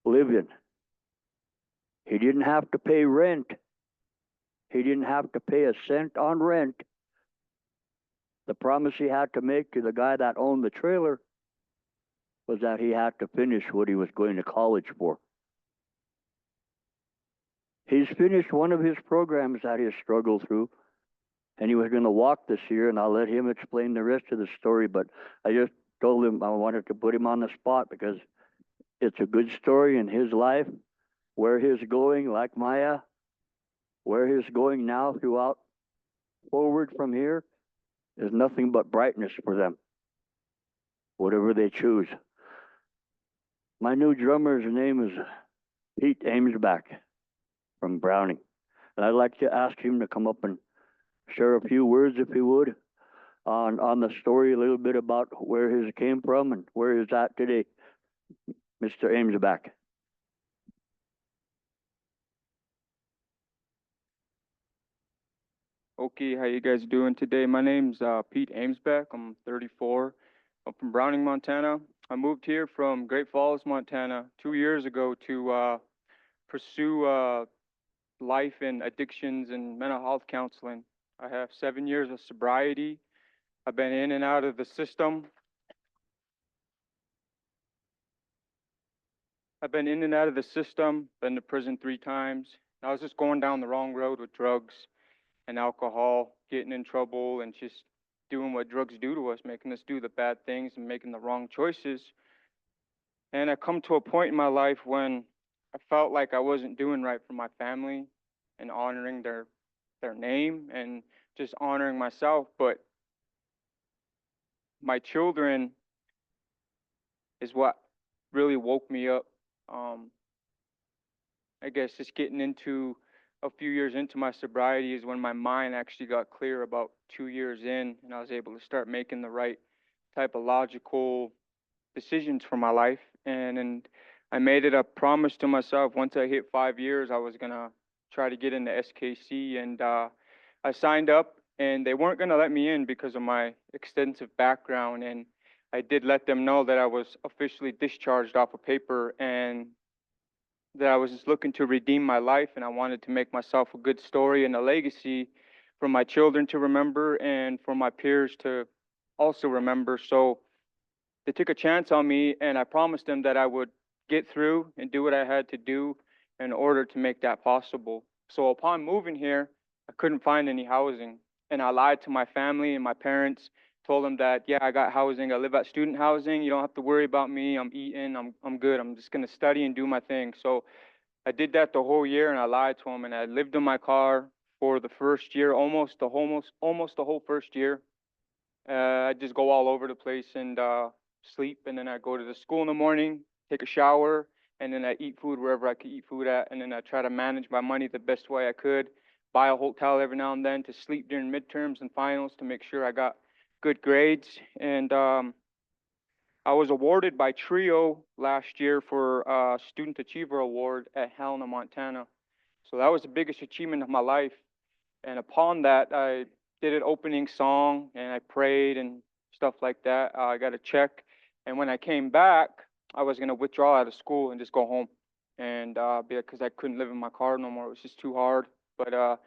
live in. He didn't have to pay rent. He didn't have to pay a cent on rent. The promise he had to make to the guy that owned the trailer was that he had to finish what he was going to college for. He's finished one of his programs that he struggled through, and he was going to walk this year, and I'll let him explain the rest of the story, but I just told him I wanted to put him on the spot because it's a good story in his life, where he's going, like Maya, where he's going now throughout forward from here is nothing but brightness for them, whatever they choose. My new drummer's name is Pete Amesback from Browning. And I'd like to ask him to come up and share a few words, if he would, on the story, a little bit about where his came from and where he's at today. Mr. Amesback. Okay, how you guys doing today? My name's Pete Amesback. I'm 34. I'm from Browning, Montana. I moved here from Great Falls, Montana 2 years ago to pursue life and addictions and mental health counseling. I have 7 years of sobriety. I've been in and out of the system. Been to prison 3 times. I was just going down the wrong road with drugs and alcohol, getting in trouble and just doing what drugs do to us, making us do the bad things and making the wrong choices. And I come to a point in my life when I felt like I wasn't doing right for my family and honoring their name and just honoring myself. But my children is what really woke me up. I guess just getting into a few years into my sobriety is when my mind actually got clear about 2 years in, and I was able to start making the right type of logical decisions for my life. And I made it a promise to myself once I hit 5 years, I was gonna try to get into SKC, and I signed up, and they weren't gonna let me in because of my extensive background, and I did let them know that I was officially discharged off of paper and that I was just looking to redeem my life, and I wanted to make myself a good story and a legacy for my children to remember and for my peers to also remember. So they took a chance on me, and I promised them that I would get through and do what I had to do in order to make that possible. So upon moving here, I couldn't find any housing, and I lied to my family and my parents, told them that, yeah, I got housing. I live at student housing. You don't have to worry about me. I'm eating. I'm good. I'm just gonna study and do my thing. So I did that the whole year, and I lied to them, and I lived in my car for the first year, almost the whole first year. I just go all over the place and sleep, and then I go to the school in the morning, take a shower, and then I eat food wherever I could eat food at, and then I try to manage my money the best way I could, buy a hotel every now and then to sleep during midterms and finals to make sure I got good grades. And I was awarded by Trio last year for Student Achiever Award at Helena, Montana. So that was the biggest achievement of my life. And upon that, I did an opening song and I prayed and stuff like that. I got a check. And when I came back, I was going to withdraw out of school and just go home. And because I couldn't live in my car no more, it was just too hard. But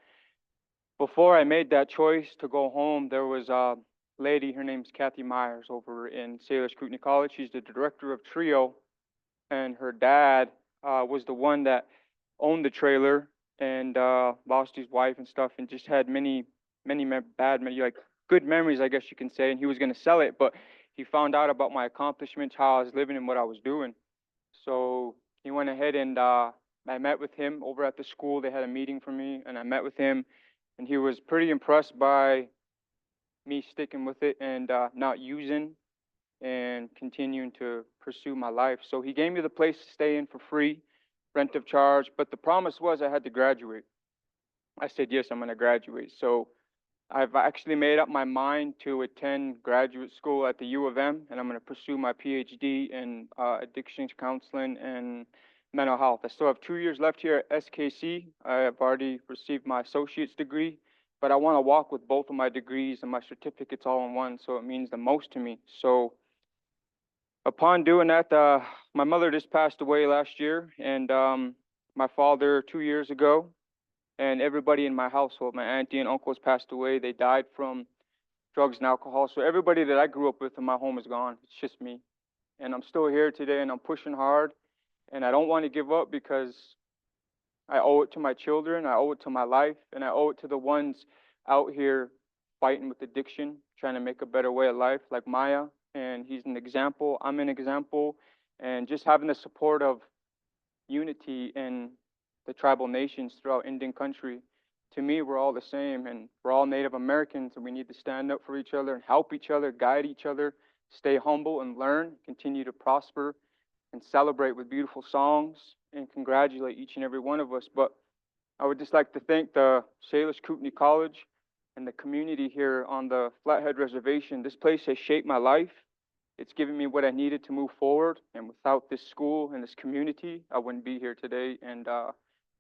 before I made that choice to go home, there was a lady, her name's Kathy Myers, over in Sailor Scrutiny College. She's the director of Trio, and her dad was the one that owned the trailer and lost his wife and stuff, and just had many like good memories, I guess you can say. And he was going to sell it, but he found out about my accomplishments, how I was living and what I was doing. So he went ahead and I met with him over at the school. They had a meeting for me, and I met with him, and he was pretty impressed by me sticking with it and not using and continuing to pursue my life. So he gave me the place to stay in for free, rent of charge, but the promise was I had to graduate. I said, yes, I'm going to graduate. So I've actually made up my mind to attend graduate school at the U of M, and I'm going to pursue my PhD in addiction counseling and mental health. I still have 2 years left here at SKC. I have already received my associate's degree, but I want to walk with both of my degrees and my certificates all in one, so it means the most to me. So upon doing that, my mother just passed away last year, and my father 2 years ago, and everybody in my household, my auntie and uncles passed away. They died from drugs and alcohol. So everybody that I grew up with in my home is gone. It's just me. And I'm still here today, and I'm pushing hard, and I don't want to give up because I owe it to my children, I owe it to my life, and I owe it to the ones out here fighting with addiction, trying to make a better way of life, like Maya. And he's an example, I'm an example, and just having the support of unity in the tribal nations throughout Indian country. To me, we're all the same, and we're all Native Americans, and we need to stand up for each other and help each other, guide each other, stay humble and learn, continue to prosper and celebrate with beautiful songs and congratulate each and every one of us. But I would just like to thank the Salish Kootenai College and the community here on the Flathead Reservation. This place has shaped my life. It's given me what I needed to move forward. And without this school and this community, I wouldn't be here today. And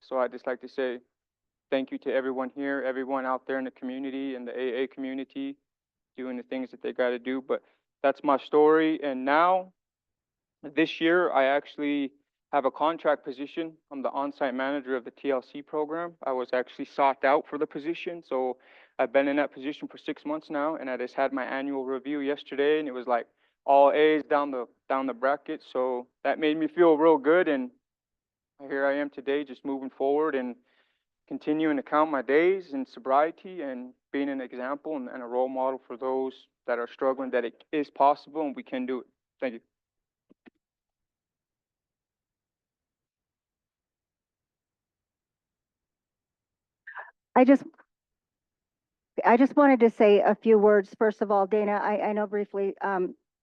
so I'd just like to say thank you to everyone here, everyone out there in the community and the AA community doing the things that they got to do. But that's my story. And now, this year, I actually have a contract position. I'm the on-site manager of the TLC program. I was actually sought out for the position. So I've been in that position for 6 months now, and I just had my annual review yesterday, and it was like all A's down the bracket. So that made me feel real good, and here I am today, just moving forward and continuing to count my days in sobriety and being an example and a role model for those that are struggling, that it is possible and we can do it. Thank you. I just wanted to say a few words. First of all, Dana, I know briefly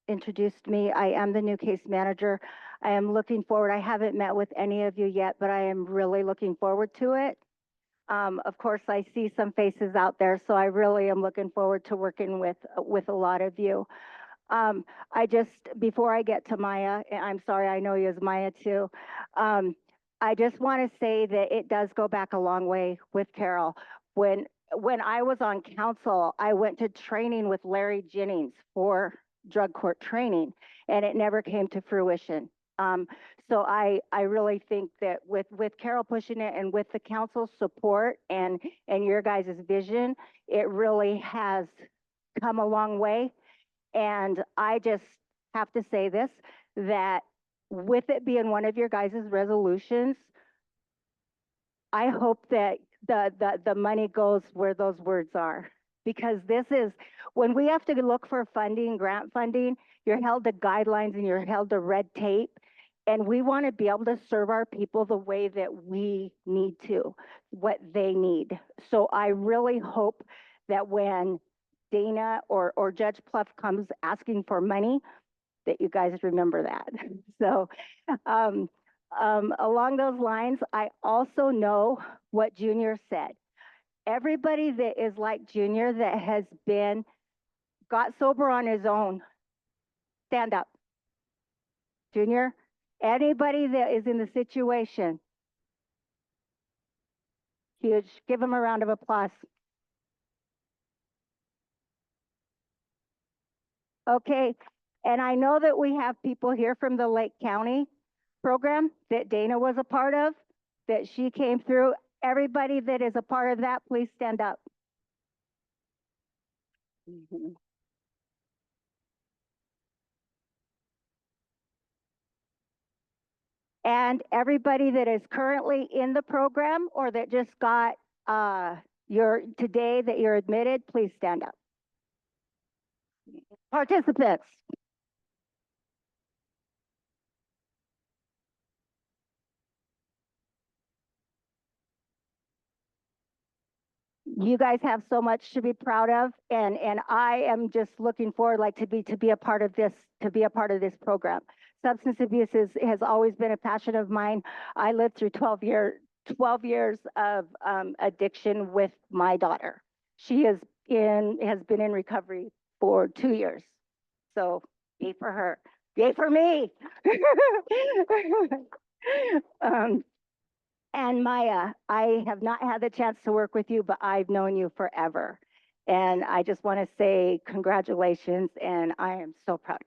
introduced me. I am the new case manager. I am looking forward. I haven't met with any of you yet, but I am really looking forward to it. Of course, I see some faces out there, so I really am looking forward to working with a lot of you. Before I get to Maya, and I'm sorry, I know you as Maya too. I just want to say that it does go back a long way with Carol. When I was on council, I went to training with Larry Jennings for drug court training, and it never came to fruition. So I really think that with Carol pushing it and with the council's support and your guys' vision, it really has come a long way. And I just have to say this, that with it being one of your guys' resolutions, I hope that the money goes where those words are. Because this is, when we have to look for funding, grant funding, you're held to guidelines and you're held to red tape. And we want to be able to serve our people the way that we need to, what they need. So I really hope that when Dana or Judge Pluff comes asking for money, that you guys remember that. So along those lines, I also know what Junior said. Everybody that is like Junior that has got sober on his own, stand up. Junior, anybody that is in the situation, huge, give him a round of applause. Okay, and I know that we have people here from the Lake County program that Dana was a part of, that she came through. Everybody that is a part of that, please stand up. And everybody that is currently in the program or that just got today that you're admitted, please stand up. Participants. You guys have so much to be proud of, and I am just looking forward, like, to be a part of this, program. Substance abuse has always been a passion of mine. I lived through 12 years of addiction with my daughter. She has been in recovery for 2 years. So yay for her, yay for me. And Maya, I have not had the chance to work with you, but I've known you forever. And I just want to say congratulations, and I am so proud.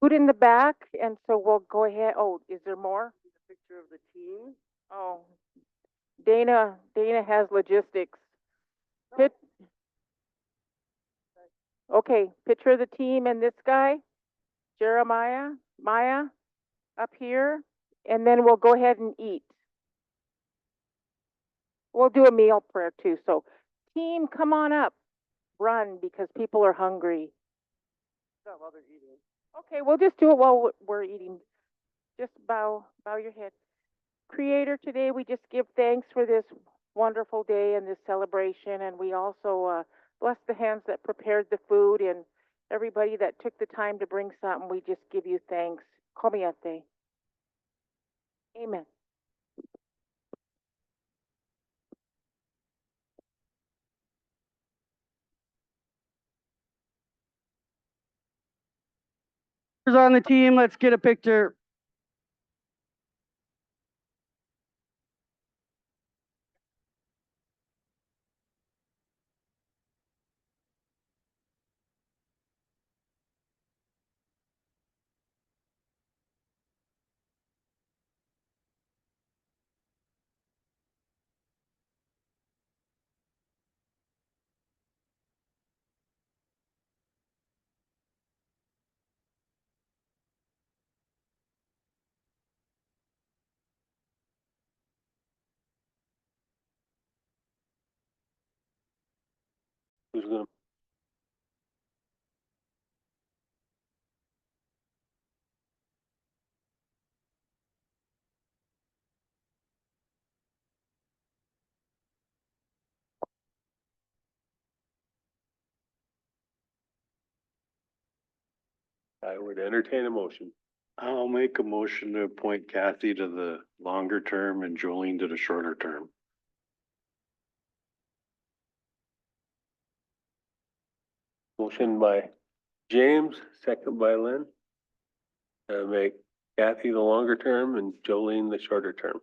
scoot in the back, and so we'll go ahead. Oh, is there more? Picture of the team. Oh, Dana has logistics. Pit. Okay, picture of the team and this guy, Maya, up here, and then we'll go ahead and eat. We'll do a meal prayer too. So, team, come on up. Run because people are hungry. Okay, we'll just do it while we're eating. Just bow your head. Creator, today we just give thanks for this wonderful day and this celebration, and we also bless the hands that prepared the food and everybody that took the time to bring something. We just give you thanks. Komiate. Amen. Who's on the team? Let's get a picture. Who's gonna? I would entertain a motion. I'll make a motion to appoint Kathy to the longer term and Jolene to the shorter term. Motion by James, second by Lynn. Make Kathy the longer term and Jolene the shorter term.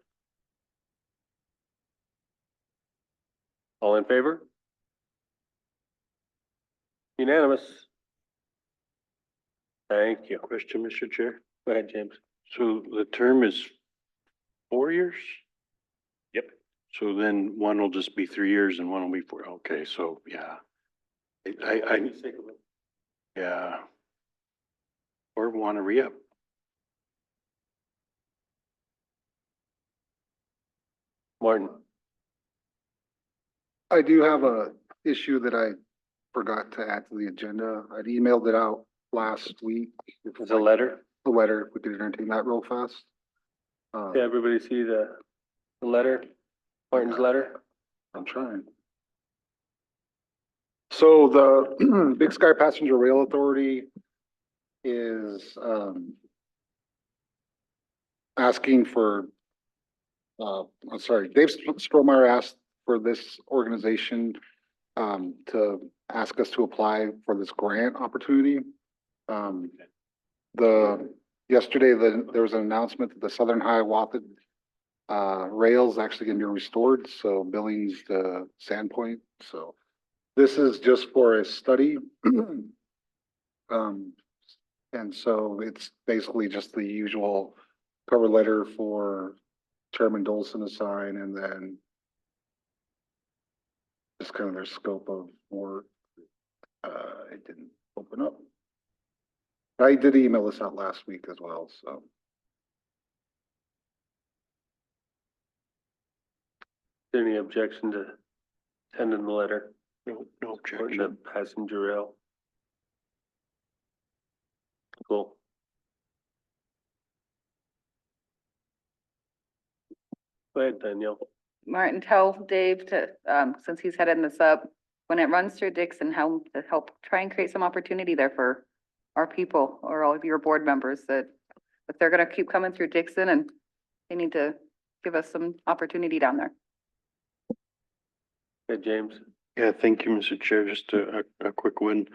All in favor? Unanimous. Thank you. Question, Mr. Chair? Go ahead, James. So the term is 4 years? Yep. So then one will just be 3 years and one will be 4. Okay, so yeah. Yeah. Or want to re-up. Martin. I do have a issue that I forgot to add to the agenda. I'd emailed it out last week. It's a letter. The letter, if we could entertain that real fast. Did everybody see the letter? Martin's letter? I'm trying. So the Big Sky Passenger Rail Authority is asking for, I'm sorry, Dave Strohmeyer asked for this organization to ask us to apply for this grant opportunity. Yesterday, there was an announcement that the Southern Hiawatha rails actually gonna be restored, so Billings to Sandpoint, so this is just for a study. And so it's basically just the usual cover letter for Chairman Dolson to sign, and then just kind of their scope of work. It didn't open up. I did email this out last week as well, so. Any objection to sending the letter? No For objection. the passenger rail? Cool. Go ahead, Danielle. Martin, tell Dave to, since he's heading this up, when it runs through Dixon, how to help try and create some opportunity there for our people or all of your board members that if they're gonna keep coming through Dixon and they need to give us some opportunity down there. Good, James. Yeah, thank you, Mr. Chair. Just a quick one.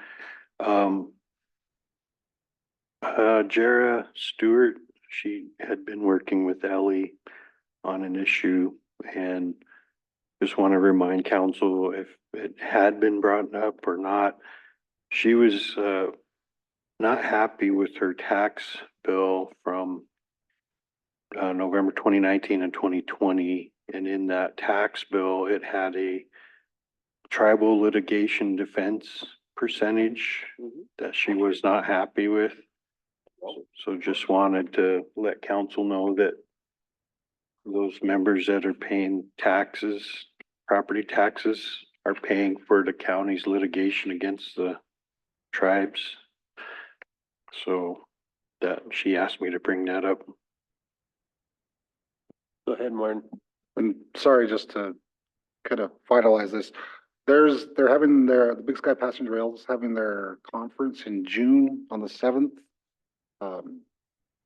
Jara Stewart, she had been working with Ellie on an issue and just want to remind council if it had been brought up or not. She was not happy with her tax bill from November 2019 and 2020. And in that tax bill, it had a tribal litigation defense percentage that she was not happy with. So just wanted to let council know that those members that are paying taxes, property taxes, are paying for the county's litigation against the tribes. So that she asked me to bring that up. Go ahead, Martin. And sorry, just to kind of finalize this, they're having the Big Sky Passenger Rail's having their conference in June on the 7th.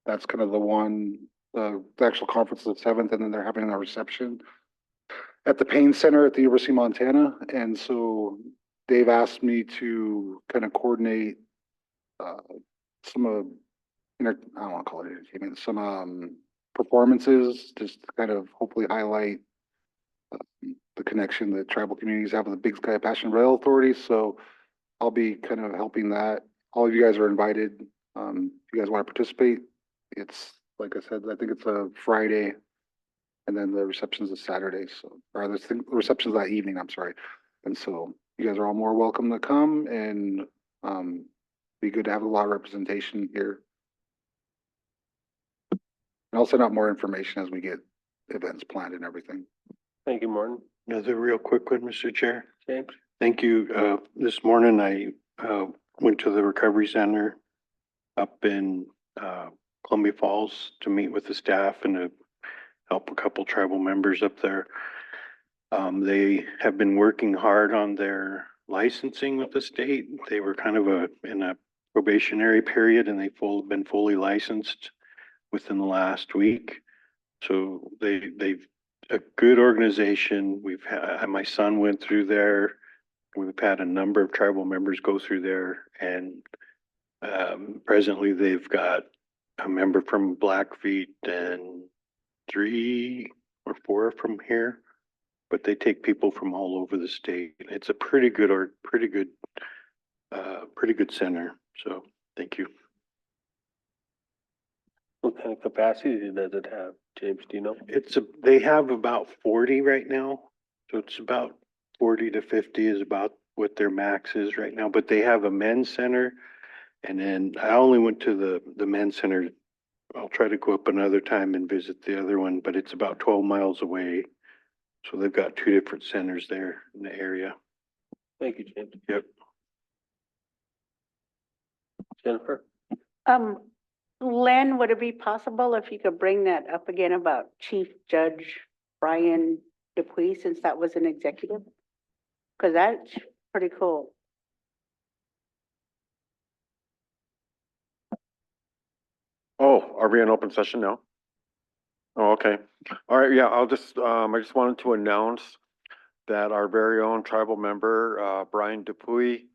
That's kind of the actual conference is the 7th, and then they're having a reception at the Payne Center at the University of Montana. And so they've asked me to kind of coordinate some of, I don't want to call it entertainment, some performances, just to kind of hopefully highlight the connection that tribal communities have with the Big Sky Passenger Rail Authority. So I'll be kind of helping that. All of you guys are invited. If you guys want to participate, it's, like I said, I think it's a Friday, and then the reception's a Saturday. So, or the reception's that evening, I'm sorry. And so you guys are all more welcome to come, and be good to have a lot of representation here. And I'll send out more information as we get events planned and everything. Thank you, Martin. Another real quick one, Mr. Chair. James? Thank you. This morning I went to the recovery center up in Columbia Falls to meet with the staff and to help a couple tribal members up there. They have been working hard on their licensing with the state. They were kind of in a probationary period, and they've been fully licensed within the last week. So they've a good organization. We've had, my son went through there. We've had a number of tribal members go through there, and presently they've got a member from Blackfeet and 3 or 4 from here, but they take people from all over the state. It's a pretty good center. So thank you. What kind of capacity does it have, James? Do you know? They have about 40 right now. So it's about 40 to 50 is about what their max is right now, but they have a men's center. And then I only went to the men's center. I'll try to go up another time and visit the other one, but it's about 12 miles away. So they've got 2 different centers there in the area. Thank you, James. Yep. Jennifer? Len, would it be possible if you could bring that up again about Chief Judge Brian Dupuy, since that was an executive? Because that's pretty cool. Oh, are we in open session now? Oh, okay. All right, yeah, I just wanted to announce that our very own tribal member, Brian Dupuy,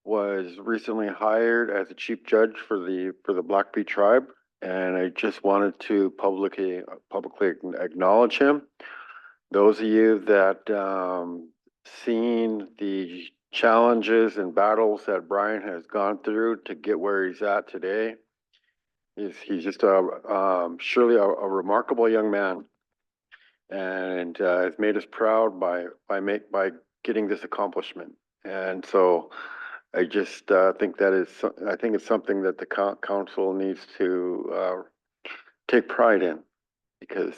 was recently hired as the chief judge for the Blackfeet tribe. And I just wanted to publicly acknowledge him. Those of you that seen the challenges and battles that Brian has gone through to get where he's at today, he's just surely a remarkable young man, and has made us proud by getting this accomplishment. And so I just think it's something that the council needs to take pride in, because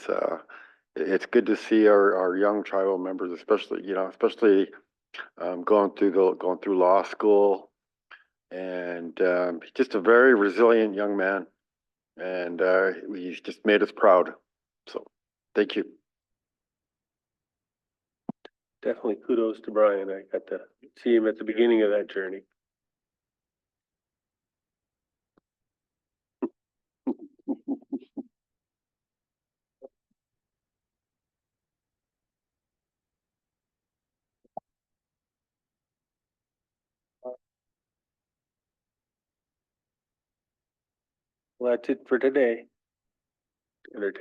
it's good to see our young tribal members, especially going through law school, and just a very resilient young man, and he's just made us proud. So thank you. Definitely kudos to Brian. I got to see him at the beginning of that journey. Well, that's it for today. Entertain